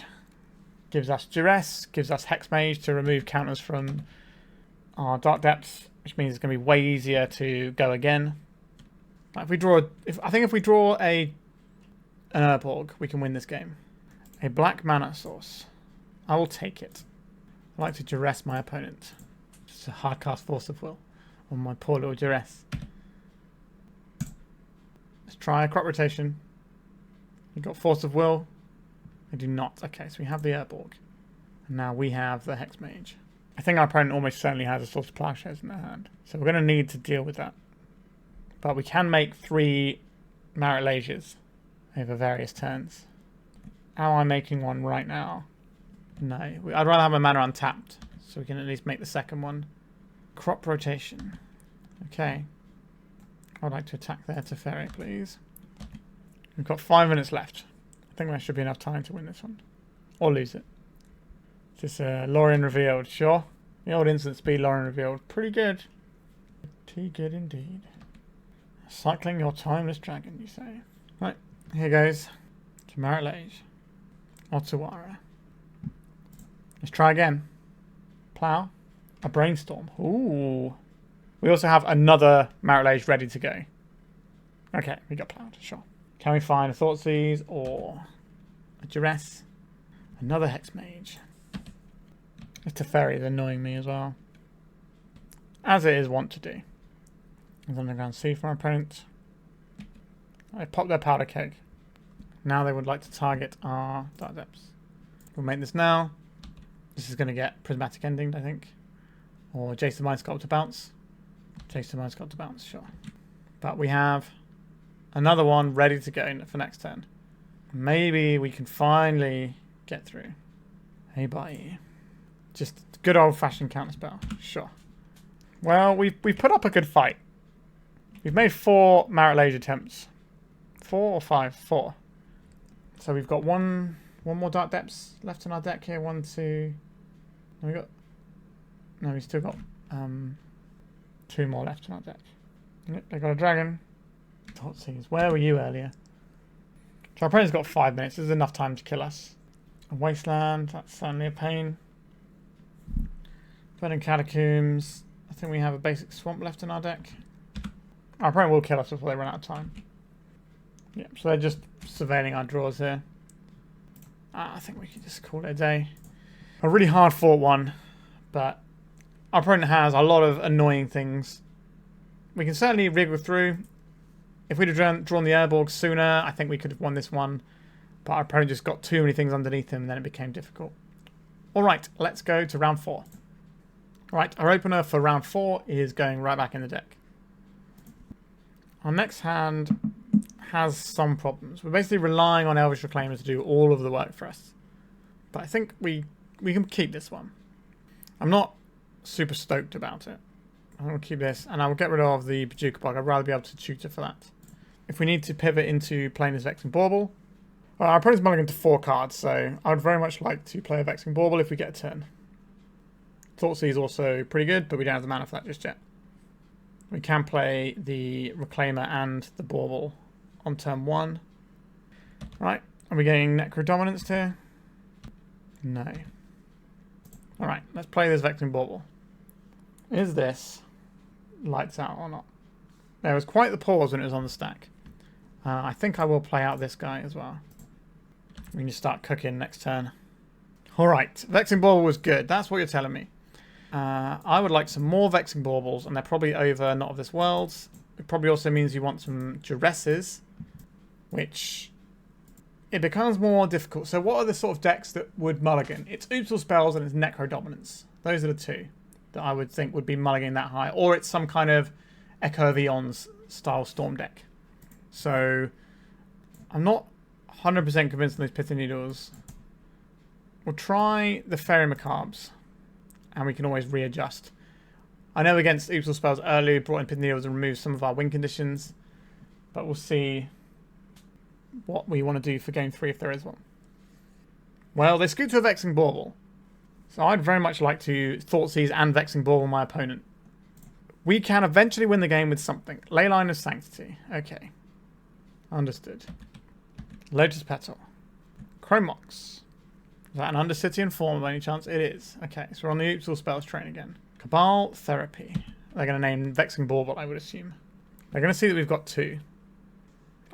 Gives us Duress, gives us Hexmage to remove counters from our Dark Depths, which means it's going to be way easier to go again. If we draw, I think if we draw an Urborg, we can win this game. A black mana source. I will take it. I like to duress my opponent. Just a hard cast Force of Will on my poor little Duress. Let's try a crop rotation. We've got Force of Will. I do not. Okay, so we have the Urborg. And now we have the Hexmage. I think our opponent almost certainly has a Source of Plowshares in their hand. So we're going to need to deal with that. But we can make 3 MARIT LAGEs over various turns. Am I making one right now? No. I'd rather have a mana untapped, so we can at least make the second one. Crop rotation. Okay. I'd like to attack there Teferi, please. We've got 5 minutes left. I think there should be enough time to win this one. Or lose it. Just Lorien revealed, sure. The old instant speed Lorien revealed. Pretty good. Pretty good indeed. Cycling your timeless dragon, you say. Right, here goes. To MARIT LAGE. Otuara. Let's try again. Plow. A Brainstorm. Ooh. We also have another MARIT LAGE ready to go. Okay, we got plowed, sure. Can we find a Thoughtseize or a Duress? Another Hexmage. A Teferi is annoying me as well. As it is wont to do. There's Underground Sea from our opponent. I popped their Powder Keg. Now they would like to target our Dark Depths. We'll make this now. This is going to get Prismatic Ending, I think. Or Jace the Mind Sculptor bounce. Jace the Mind Sculptor bounce, sure. But we have another one ready to go for next turn. Maybe we can finally get through. Hey, Bayou. Just good old-fashioned counterspell. Sure. Well, we've put up a good fight. We've made 4 MARIT LAGE attempts. 4 or 5? 4. So we've got one more Dark Depths left in our deck here. 1, 2. No, we still got 2 more left in our deck. Yep, they got a dragon. Thoughtseize. Where were you earlier? So our opponent's got 5 minutes. This is enough time to kill us. A Wasteland. That's certainly a pain. Verdant Catacombs. I think we have a basic Swamp left in our deck. Our opponent will kill us before they run out of time. Yep, so they're just surveilling our draws here. I think we can just call it a day. A really hard fought one, but our opponent has a lot of annoying things. We can certainly wriggle through. If we'd have drawn the Urborg sooner, I think we could have won this one. But our opponent just got too many things underneath him, and then it became difficult. Alright, let's go to round 4. Right, our opener for round 4 is going right back in the deck. Our next hand has some problems. We're basically relying on Elvish Reclaimer to do all of the work for us. But I think we can keep this one. I'm not super stoked about it. I'm going to keep this, and I will get rid of the Bojuka Bog. I'd rather be able to tutor for that. If we need to pivot into playing this Vexing Bauble, Well, our opponent's mulligan to 4 cards, so I would very much like to play a Vexing Bauble if we get a turn. Thoughtseize is also pretty good, but we don't have the mana for that just yet. We can play the Reclaimer and the Bauble on turn 1. Right, are we getting Necrodominance here? No. Alright, let's play this Vexing Bauble. Is this lights out or not? There was quite the pause when it was on the stack. I think I will play out this guy as well. We can just start cooking next turn. Alright, Vexing Bauble was good. That's what you're telling me. I would like some more Vexing Baubles, and they're probably over Not of This World. It probably also means you want some Duresses, which it becomes more difficult. So what are the sort of decks that would mulligan? It's Oopsal Spells and it's Necrodominance. Those are the two that I would think would be mulliganing that high. Or it's some kind of Echo of Eons style Storm deck. So I'm not 100% convinced on those Pithing Needles. We'll try the Faerie Macabres, and we can always readjust. I know against Oopsal Spells early, we brought in Pithing Needles and removed some of our win conditions, but we'll see what we want to do for game 3 if there is one. Well, they scoot to a Vexing Bauble, so I'd very much like to Thoughtseize and Vexing Bauble my opponent. We can eventually win the game with something. Leyline of Sanctity. Okay. Understood. Lotus Petal. Chromox. Is that an Undercity Informer by any chance? It is. Okay, so we're on the Oopsal Spells train again. Cabal Therapy. They're going to name Vexing Bauble, I would assume. They're going to see that we've got 2.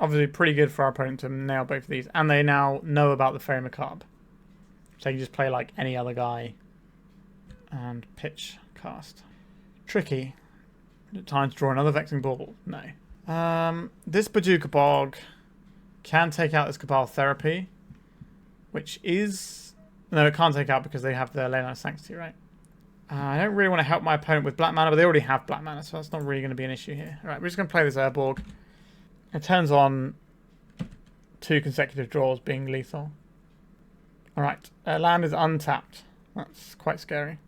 Obviously pretty good for our opponent to nail both of these. And they now know about the Faerie Macabre. So you can just play like any other guy and pitch cast. Tricky. Time to draw another Vexing Bauble. No. This Bojuka Bog can take out this Cabal Therapy, which is... No, it can't take out because they have the Leyline of Sanctity, right? I don't really want to help my opponent with black mana, but they already have black mana, so that's not really going to be an issue here. Alright, we're just going to play this Urborg. It turns on 2 consecutive draws being lethal. Alright, land is untapped. That's quite scary.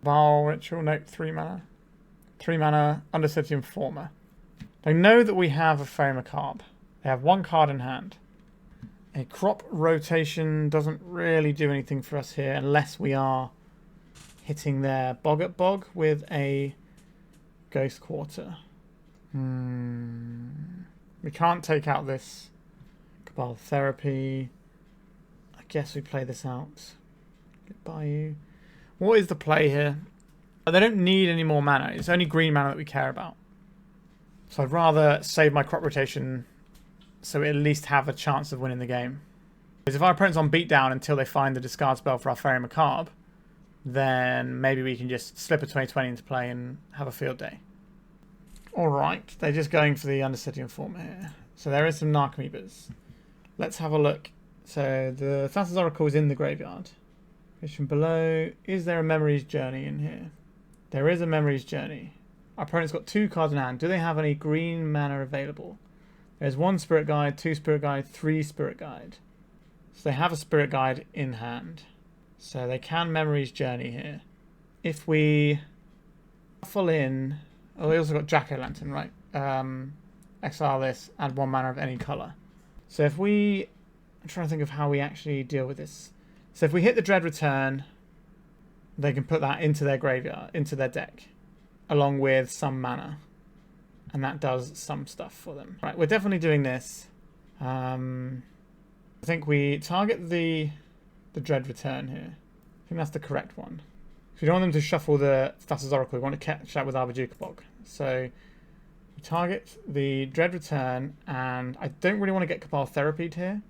Baal Ritual, nope, 3 mana. 3 mana, Undercity Informer. They know that we have a Faerie Macabre. They have 1 card in hand. A crop rotation doesn't really do anything for us here unless we are hitting their Boggart Bog with a Ghost Quarter. We can't take out this Cabal Therapy. I guess we play this out. Get Bayou. What is the play here? They don't need any more mana. It's only green mana that we care about. So I'd rather save my crop rotation so we at least have a chance of winning the game. Because if our opponent's on beatdown until they find the discard spell for our Faerie Macabre, then maybe we can just slip a 2020 into play and have a field day. Alright, they're just going for the Undercity Informer here. So there is some Narcomoebas. Let's have a look. So the Thassa's Oracle is in the graveyard. Question below, is there a Memory's Journey in here? There is a Memory's Journey. Our opponent's got 2 cards in hand. Do they have any green mana available? There's 1 Spirit Guide, 2 Spirit Guide, 3 Spirit Guide. So they have a Spirit Guide in hand. So they can Memory's Journey here. If we full in... Oh, they also got Jack-O-Lantern, right? Exile this, add 1 mana of any colour. So if we... I'm trying to think of how we actually deal with this. So if we hit the Dread Return, they can put that into their graveyard, into their deck, along with some mana. And that does some stuff for them. Right, we're definitely doing this. I think we target the Dread Return here. I think that's the correct one. If we don't want them to shuffle the Thassa's Oracle, we want to catch that with our Bojuka Bog. So we target the Dread Return, and I don't really want to get Cabal Therapied here.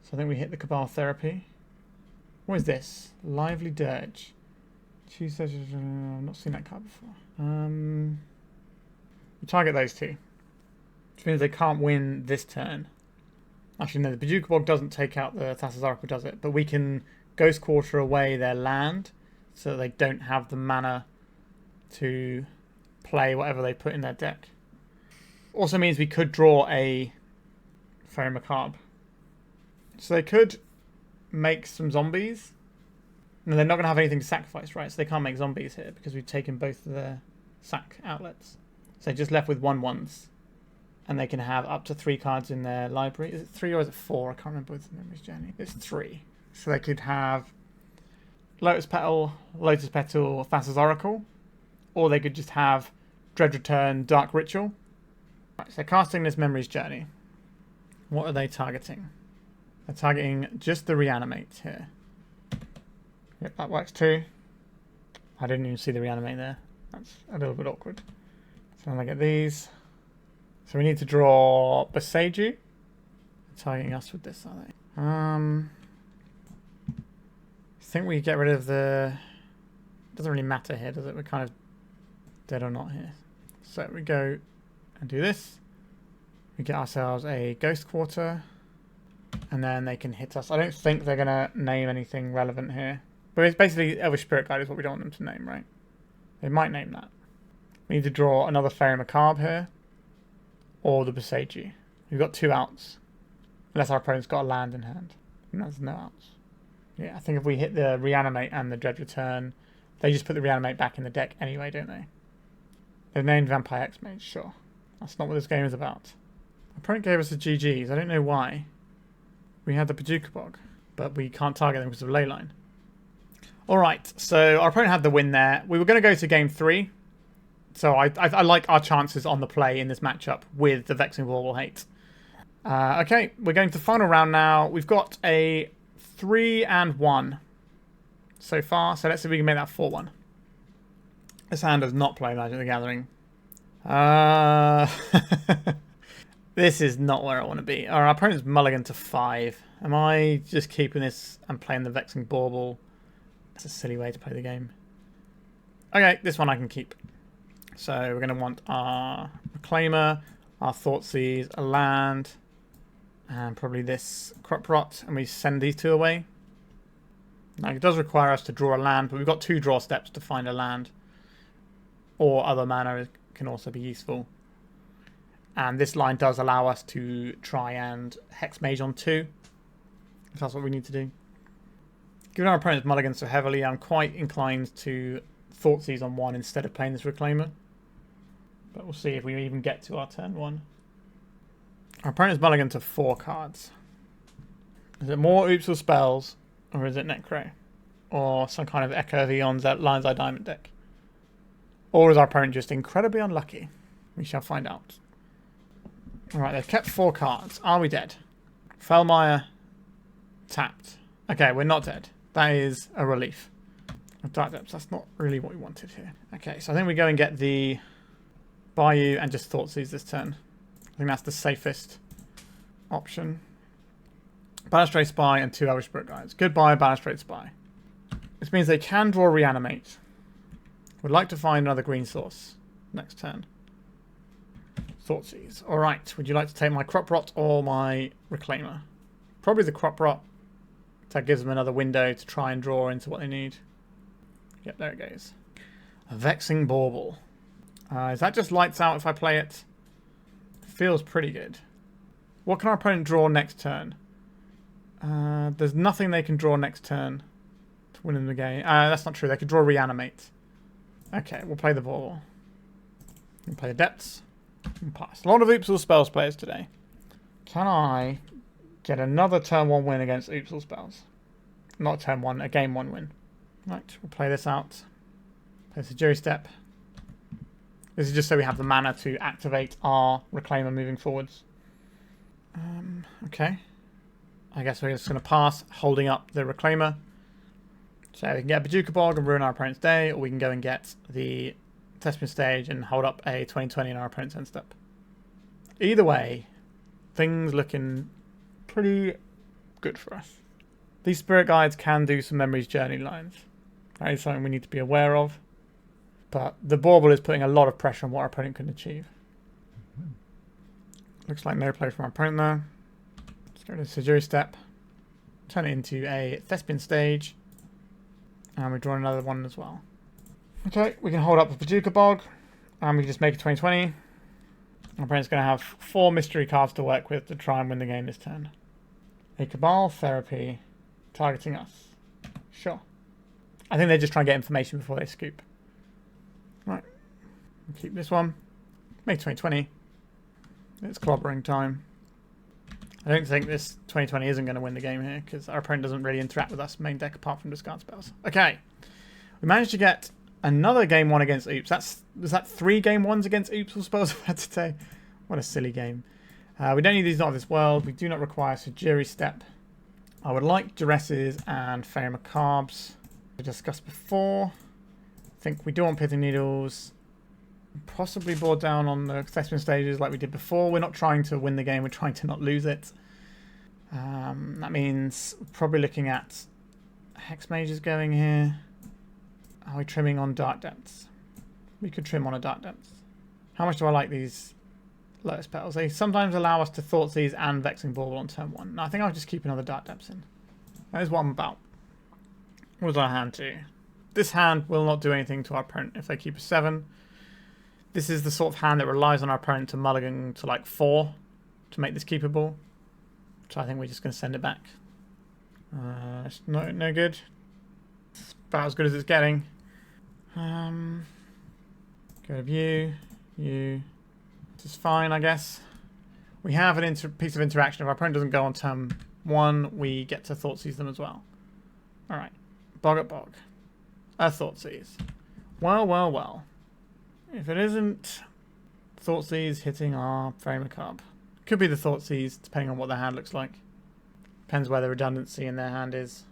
So I think we hit the Cabal Therapy. What is this? Lively Dirge. I've not seen that card before. We target those 2. Which means they can't win this turn. Actually, no, the Bojuka Bog doesn't take out the Thassa's Oracle, does it? But we can Ghost Quarter away their land so that they don't have the mana to play whatever they put in their deck. Also means we could draw a Faerie Macabre. So they could make some zombies. No, they're not going to have anything to sacrifice, right? So they can't make zombies here because we've taken both of their sack outlets. So they're just left with 1/1s. And they can have up to 3 cards in their library. Is it 3 or is it 4? I can't remember with the Memory's Journey. It's 3. So they could have Lotus Petal, Thassa's Oracle. Or they could just have Dread Return, Dark Ritual. Right, so casting this Memory's Journey. What are they targeting? They're targeting just the Reanimate here. Yep, that works too. I didn't even see the Reanimate there. That's a little bit awkward. So then I get these. So we need to draw Boseiju. They're targeting us with this, are they? I think we get rid of the... Doesn't really matter here, does it? We're kind of dead or not here. So we go and do this. We get ourselves a Ghost Quarter. And then they can hit us. I don't think they're going to name anything relevant here. But it's basically Elvish Spirit Guide is what we don't want them to name, right? They might name that. We need to draw another Faerie Macabre here. Or the Boseiju. We've got 2 outs. Unless our opponent's got a land in hand. And there's no outs. Yeah, I think if we hit the Reanimate and the Dread Return, they just put the Reanimate back in the deck anyway, don't they? They've named Vampire Hexmage, sure. That's not what this game is about. Our opponent gave us the GGs. I don't know why. We had the Bojuka Bog, but we can't target them because of Leyline. Alright, so our opponent had the win there. We were going to go to game 3. So I like our chances on the play in this matchup with the Vexing Bauble hate. Okay, we're going to the final round now. We've got a 3-1 so far. So let's see if we can make that 4-1. This hand does not play Magic the Gathering. This is not where I want to be. Our opponent's mulligan to 5. Am I just keeping this and playing the Vexing Bauble? That's a silly way to play the game. Okay, this one I can keep. So we're going to want our Reclaimer, our Thoughtseize, a land, and probably this Crop Rot, and we send these 2 away. Now it does require us to draw a land, but we've got 2 draw steps to find a land. Or other mana can also be useful. And this line does allow us to try and Hexmage on 2, if that's what we need to do. Given our opponent's mulligan so heavily, I'm quite inclined to Thoughtseize on 1 instead of playing this Reclaimer. But we'll see if we even get to our turn 1. Our opponent's mulligan to 4 cards. Is it more Oops or Spells, or is it Necro? Or some kind of Echo of Eons that Lion's Eye Diamond deck? Or is our opponent just incredibly unlucky? We shall find out. Alright, they've kept 4 cards. Are we dead? Felmire tapped. Okay, we're not dead. That is a relief. Dark Depths, that's not really what we wanted here. Okay, so I think we go and get the Bayou and just Thoughtseize this turn. I think that's the safest option. Balustrade Spy and 2 Elvish Spirit Guides. Goodbye, Balustrade Spy. This means they can draw Reanimate. Would like to find another green source next turn. Thoughtseize. Alright, would you like to take my Crop Rot or my Reclaimer? Probably the Crop Rot. That gives them another window to try and draw into what they need. Yep, there it goes. A Vexing Bauble. Is that just lights out if I play it? Feels pretty good. What can our opponent draw next turn? There's nothing they can draw next turn to win in the game. That's not true. They could draw Reanimate. Okay, we'll play the Bauble. We'll play the Depths. And pass. A lot of Oops All Spells players today. Can I get another turn 1 win against Oops All Spells? Not turn 1, a game 1 win. Right, we'll play this out. Play Sejiri Steppe. This is just so we have the mana to activate our Reclaimer moving forwards. Okay. I guess we're just going to pass, holding up the Reclaimer. So we can get a Bojuka Bog and ruin our opponent's day, or we can go and get the Thespian stage and hold up a 20/20 in our opponent's end step. Either way, things looking pretty good for us. These Spirit Guides can do some Memory's Journey lines. That is something we need to be aware of. But the Bauble is putting a lot of pressure on what our opponent can achieve. Looks like no play from our opponent there. Let's go to Sejiri Steppe. Turn it into a Thespian stage. And we draw another one as well. Okay, we can hold up the Bojuka Bog. And we can just make it 20/20. Our opponent's going to have 4 mystery cards to work with to try and win the game this turn. A Cabal Therapy targeting us. Sure. I think they're just trying to get information before they scoop. Right. We'll keep this one. Make 20/20. It's clobbering time. I don't think this 2020 isn't going to win the game here because our opponent doesn't really interact with us main deck apart from discard spells. Okay. We managed to get another game 1 against Oops. Was that 3 game 1s against Oops or spells I've had today? What a silly game. We don't need these Not of This World. We do not require Sejiri Steppe. I would like Duresses and Faerie Macabres. We discussed before. I think we do want Pithing Needles. Possibly board down on the Thespian stages like we did before. We're not trying to win the game. We're trying to not lose it. That means we're probably looking at Hexmages going here. Are we trimming on Dark Depths? We could trim on a Dark Depths. How much do I like these Lotus Petals? They sometimes allow us to Thoughtseize and Vexing Bauble on turn 1. No, I think I'll just keep another Dark Depths in. That is what I'm about. What does our hand do? This hand will not do anything to our opponent if they keep a 7. This is the sort of hand that relies on our opponent to mulligan to like 4 to make this keepable. So I think we're just going to send it back. It's no good. It's about as good as it's getting. Go to view. This is fine, I guess. We have an piece of interaction. If our opponent doesn't go on turn 1, we get to Thoughtseize them as well. Alright. Bog at Bog. A Thoughtseize. Well. If it isn't Thoughtseize hitting our Faerie Macabre. Could be the Thoughtseize, depending on what their hand looks like. Depends where the redundancy in their hand is.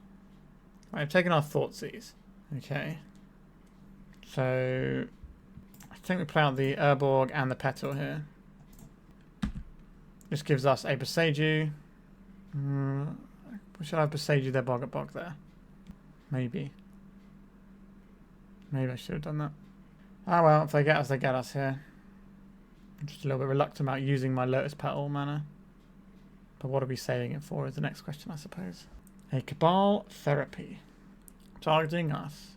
Right, I've taken our Thoughtseize. Okay. So I think we play out the Urborg and the Petal here. This gives us a Boseiju. We should have Boseiju their Bog at Bog there. Maybe I should have done that. Ah well, if they get us, they get us here. I'm just a little bit reluctant about using my Lotus Petal mana. But what are we saving it for is the next question, I suppose. A Cabal Therapy. Targeting us.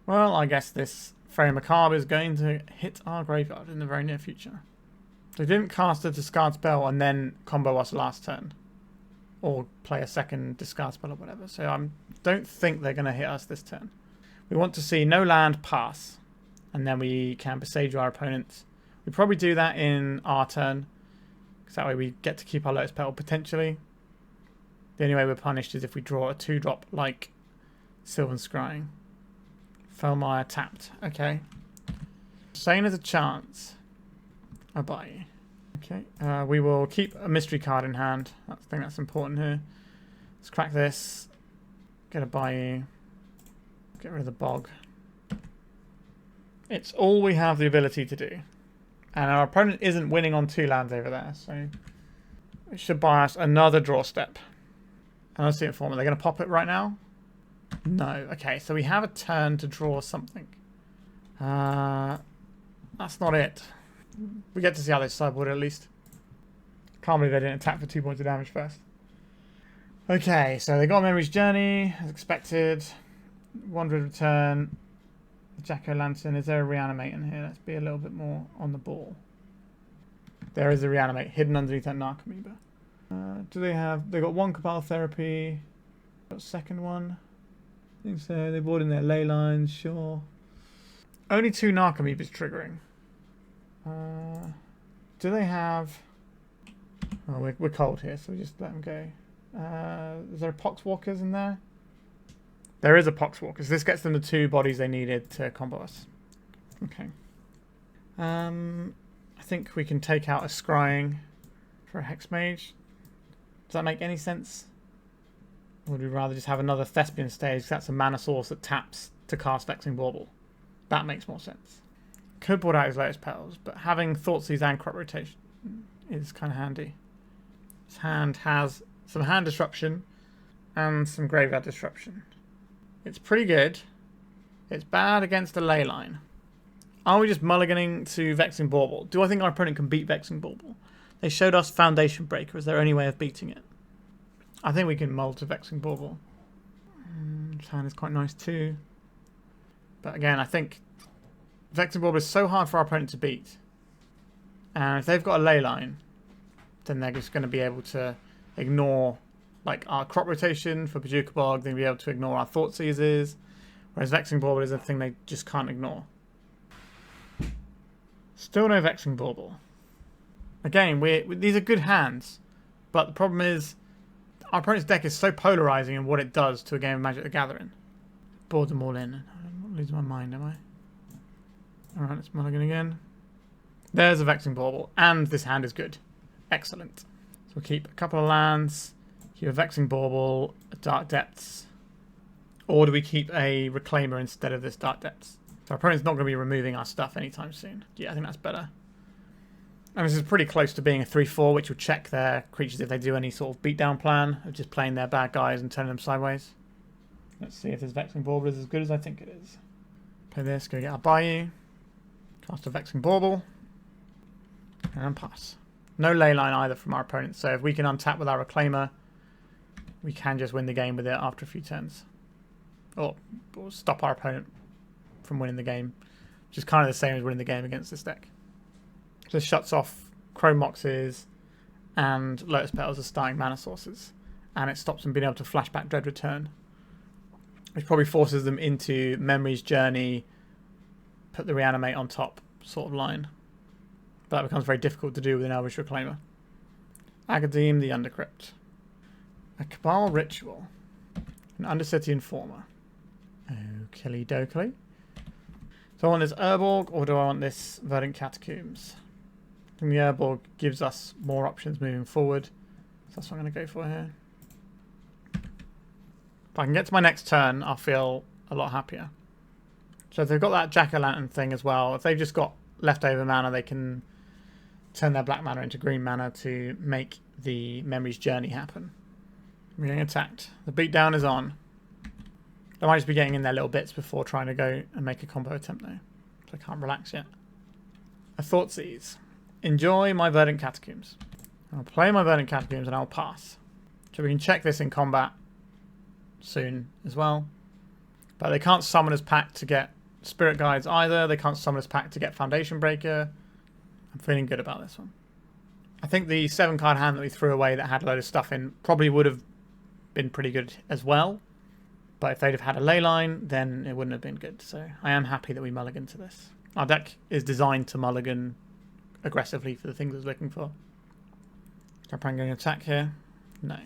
Well, I guess this Faerie Macabre is going to hit our graveyard in the very near future. They didn't cast a discard spell and then combo us last turn. Or play a second discard spell or whatever. So I don't think they're going to hit us this turn. We want to see no land pass. And then we can Boseiju our opponents. We probably do that in our turn. Because that way we get to keep our Lotus Petal potentially. The only way we're punished is if we draw a 2-drop like Sylvan Scrying. Felmire tapped. Okay. Saying there's a chance. I'll buy you. Okay. We will keep a mystery card in hand. I think that's important here. Let's crack this. Get a Bayou. Get rid of the Bog. It's all we have the ability to do. And our opponent isn't winning on 2 lands over there, so it should buy us another draw step. And let's see it for me. They're going to pop it right now? No. Okay, so we have a turn to draw something. That's not it. We get to see how they sideboard at least. Can't believe they didn't attack for 2 points of damage first. Okay, so they got Memory's Journey, as expected. Wandered Return. Jack-o'-lantern. Is there a Reanimate in here? Let's be a little bit more on the ball. There is a Reanimate hidden underneath that Narcomoeba. Do they have... They got 1 Cabal Therapy. Got a second one. I think so. They brought in their ley lines, sure. Only 2 Narcomoebas triggering. Do they have... Oh, we're cold here, so we just let them go. Is there a Poxwalkers in there? There is a Poxwalkers. This gets them the 2 bodies they needed to combo us. Okay. I think we can take out a Scrying for a Hexmage. Does that make any sense? Or would we rather just have another Thespian stage? That's a mana source that taps to cast Vexing Bauble. That makes more sense. Could board out his Lotus Petals, but having Thoughtseize and Crop Rotation is kind of handy. His hand has some hand disruption and some graveyard disruption. It's pretty good. It's bad against the ley line. Are we just mulliganing to Vexing Bauble? Do I think our opponent can beat Vexing Bauble? They showed us Foundation Breaker as their only way of beating it. I think we can mull to Vexing Bauble. His hand is quite nice too. But again, I think Vexing Bauble is so hard for our opponent to beat. And if they've got a ley line, then they're just going to be able to ignore like our Crop Rotation for Bojuka Bog. They'll be able to ignore our Thoughtseizes. Whereas Vexing Bauble is a thing they just can't ignore. Still no Vexing Bauble. Again, these are good hands, but the problem is our opponent's deck is so polarizing in what it does to a game of Magic the Gathering. Board them all in. I'm not losing my mind, am I? Alright, let's mulligan again. There's a Vexing Bauble, and this hand is good. Excellent. So we'll keep a couple of lands, keep a Vexing Bauble, a Dark Depths, or do we keep a Reclaimer instead of this Dark Depths? So our opponent's not going to be removing our stuff anytime soon. Yeah, I think that's better. And this is pretty close to being a 3-4, which will check their creatures if they do any sort of beatdown plan of just playing their bad guys and turning them sideways. Let's see if this Vexing Bauble is as good as I think it is. Play this, go get our Bayou. Cast a Vexing Bauble. And pass. No leyline either from our opponent, so if we can untap with our Reclaimer, we can just win the game with it after a few turns. Or stop our opponent from winning the game, which is kind of the same as winning the game against this deck. So this shuts off Chrome Moxes and Lotus Petals as starting mana sources, and it stops them being able to flashback Dread Return, which probably forces them into Memory's Journey, put the Reanimate on top sort of line. But that becomes very difficult to do with an Elvish Reclaimer. Agademe the Undercrypt. A Cabal Ritual. An Undercity Informer. Oakley dokley. So I want this Urborg, or do I want this Verdant Catacombs? I think the Urborg gives us more options moving forward. So that's what I'm going to go for here. If I can get to my next turn, I'll feel a lot happier. So if they've got that Jack-o'-lantern thing as well, if they've just got leftover mana, they can turn their black mana into green mana to make the Memory's Journey happen. We're getting attacked. The beatdown is on. I might just be getting in their little bits before trying to go and make a combo attempt though. So I can't relax yet. A Thoughtseize. Enjoy my Verdant Catacombs. I'll play my Verdant Catacombs and I'll pass. So we can check this in combat soon as well. But they can't summon as pack to get Spirit Guides either. They can't summon as pack to get Foundation Breaker. I'm feeling good about this one. I think the 7-card hand that we threw away that had a load of stuff in probably would have been pretty good as well. But if they'd have had a leyline, then it wouldn't have been good. So I am happy that we mulligan to this. Our deck is designed to mulligan aggressively for the things it's looking for. So I'm going to attack here. No.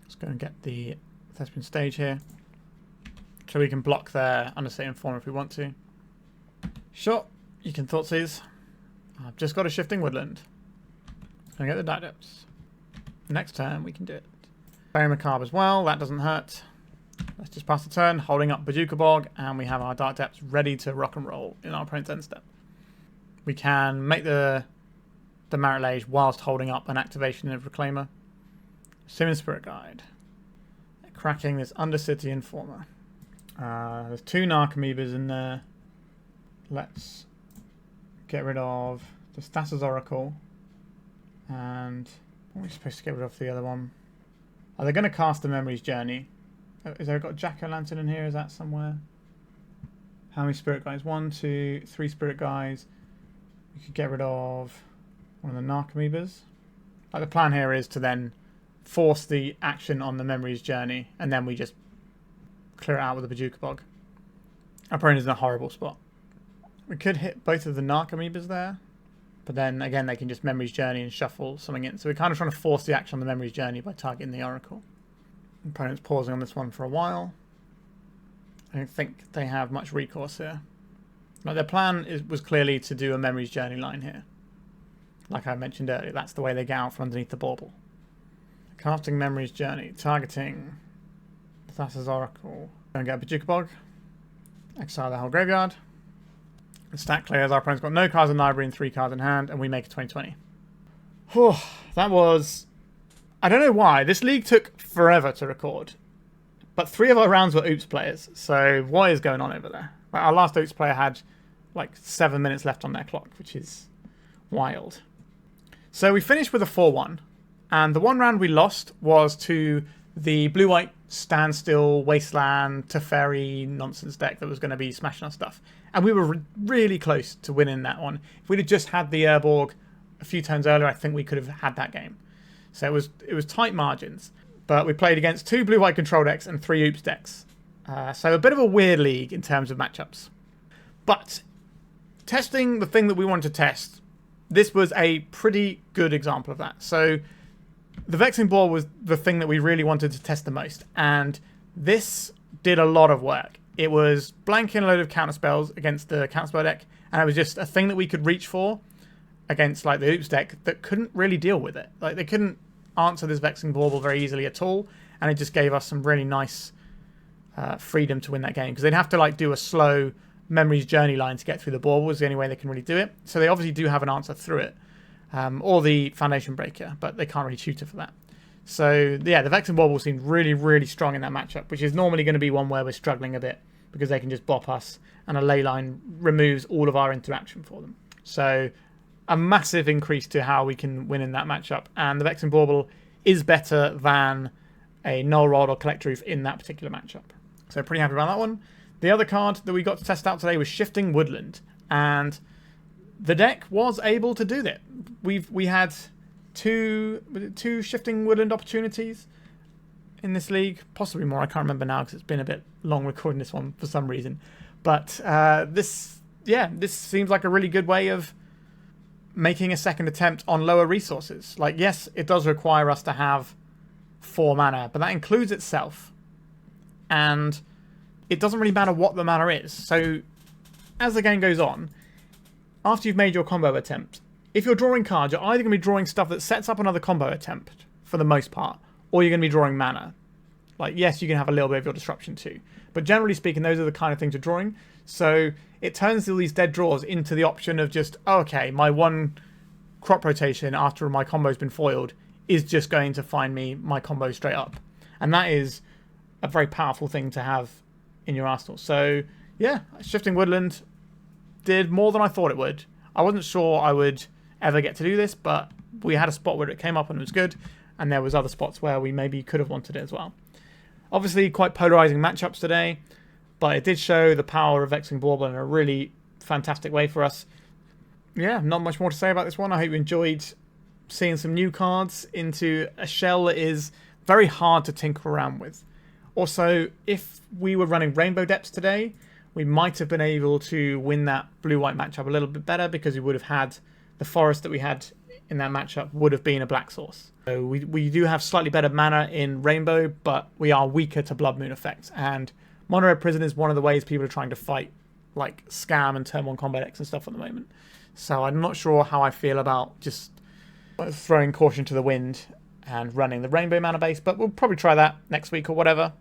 Let's go and get the Thespian stage here. So we can block their Undercity Informer if we want to. Sure, you can Thoughtseize. I've just got a Shifting Woodland. Gonna get the Dark Depths. Next turn we can do it. Faerie Macabre as well, that doesn't hurt. Let's just pass the turn, holding up Bojuka Bog, and we have our Dark Depths ready to rock and roll in our opponent's end step. We can make the MARIT LAGE whilst holding up an activation of Reclaimer. Sylvan Spirit Guide. Cracking this Undercity Informer. There's 2 Narcomoebas in there. Let's get rid of the Stasis Oracle. And what are we supposed to get rid of the other one? Are they going to cast the Memory's Journey? Is there got Jack-o'-lantern in here? Is that somewhere? How many Spirit Guides? 1, 2, 3 Spirit Guides. We could get rid of one of the Narcomoebas. Like the plan here is to then force the action on the Memory's Journey, and then we just clear it out with the Bojuka Bog. Our opponent is in a horrible spot. We could hit both of the Narcomoebas there, but then again they can just Memory's Journey and shuffle something in. So we're kind of trying to force the action on the Memory's Journey by targeting the Oracle. The opponent's pausing on this one for a while. I don't think they have much recourse here. Now their plan was clearly to do a Memory's Journey line here. Like I mentioned earlier, that's the way they get out from underneath the bauble. Casting Memory's Journey, targeting Thassa's Oracle. Going to get Bojuka Bog. Exile the whole graveyard. The stack clears. Our opponent's got no cards in library and 3 cards in hand, and we make a 20-20. Whew, that was... I don't know why. This league took forever to record. But 3 of our rounds were Oops players, so what is going on over there? Like, our last Oops player had like 7 minutes left on their clock, which is wild. So we finished with a 4-1, and the one round we lost was to the blue-white standstill, wasteland, Teferi nonsense deck that was going to be smashing our stuff. And we were really close to winning that one. If we'd have just had the Urborg a few turns earlier, I think we could have had that game. So it was tight margins. But we played against 2 blue-white control decks and 3 Oops decks. So a bit of a weird league in terms of matchups. But testing the thing that we wanted to test this was a pretty good example of that. So the Vexing Bauble was the thing that we really wanted to test the most, and this did a lot of work. It was blanking a load of counterspells against the counterspell deck, and it was just a thing that we could reach for against like the Oops deck that couldn't really deal with it. Like they couldn't answer this Vexing Bauble very easily at all, and it just gave us some really nice freedom to win that game, because they'd have to like do a slow Memory's Journey line to get through the Bauble was the only way they can really do it. So they obviously do have an answer through it, or the Foundation Breaker, but they can't really tutor for that. So yeah, the Vexing Bauble seemed really, really strong in that matchup, which is normally going to be one where we're struggling a bit because they can just bop us, and a ley line removes all of our interaction for them. So a massive increase to how we can win in that matchup, and the Vexing Bauble is better than a Null Rod or Collect Roof in that particular matchup. So pretty happy about that one. The other card that we got to test out today was Shifting Woodland, and the deck was able to do that. We had two Shifting Woodland opportunities in this league, possibly more. I can't remember now because it's been a bit long recording this one for some reason. But this seems like a really good way of making a second attempt on lower resources. Like, yes, it does require us to have 4 mana, but that includes itself, and it doesn't really matter what the mana is. So as the game goes on, after you've made your combo attempt, if you're drawing cards, you're either going to be drawing stuff that sets up another combo attempt for the most part, or you're going to be drawing mana. Like, yes, you can have a little bit of your disruption too, but generally speaking, those are the kind of things you're drawing. So it turns all these dead draws into the option of just, oh, okay, my one crop rotation after my combo's been foiled is just going to find me my combo straight up. And that is a very powerful thing to have in your arsenal. So yeah, Shifting Woodland did more than I thought it would. I wasn't sure I would ever get to do this, but we had a spot where it came up and it was good, and there was other spots where we maybe could have wanted it as well. Obviously quite polarizing matchups today, but it did show the power of Vexing Bauble in a really fantastic way for us. Yeah, not much more to say about this one. I hope you enjoyed seeing some new cards into a shell that is very hard to tinker around with. Also, if we were running Rainbow Depths today, we might have been able to win that blue-white matchup a little bit better, because we would have had the forest that we had in that matchup would have been a black source. So we do have slightly better mana in Rainbow, but we are weaker to Blood Moon effects. And Mono Red Prison is one of the ways people are trying to fight like Scam and Turn 1 combat decks and stuff at the moment. So I'm not sure how I feel about just throwing caution to the wind and running the Rainbow mana base, but we'll probably try that next week or whatever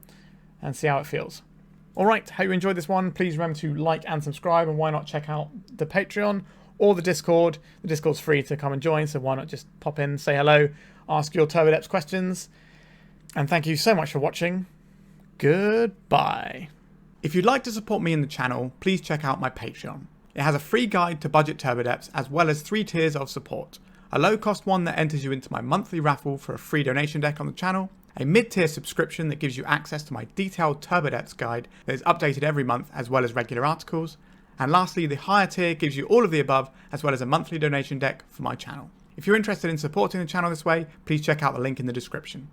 and see how it feels. Alright, hope you enjoyed this one. Please remember to like and subscribe, and why not check out the Patreon or the Discord. The Discord's free to come and join, so why not just pop in, say hello, ask your Turbodepths questions. And thank you so much for watching. Goodbye. If you'd like to support me in the channel, please check out my Patreon. It has a free guide to budget Turbodepths, as well as 3 tiers of support. A low-cost one that enters you into my monthly raffle for a free donation deck on the channel, a mid-tier subscription that gives you access to my detailed Turbodepths guide that is updated every month, as well as regular articles, and lastly, the higher tier gives you all of the above, as well as a monthly donation deck for my channel. If you're interested in supporting the channel this way, please check out the link in the description.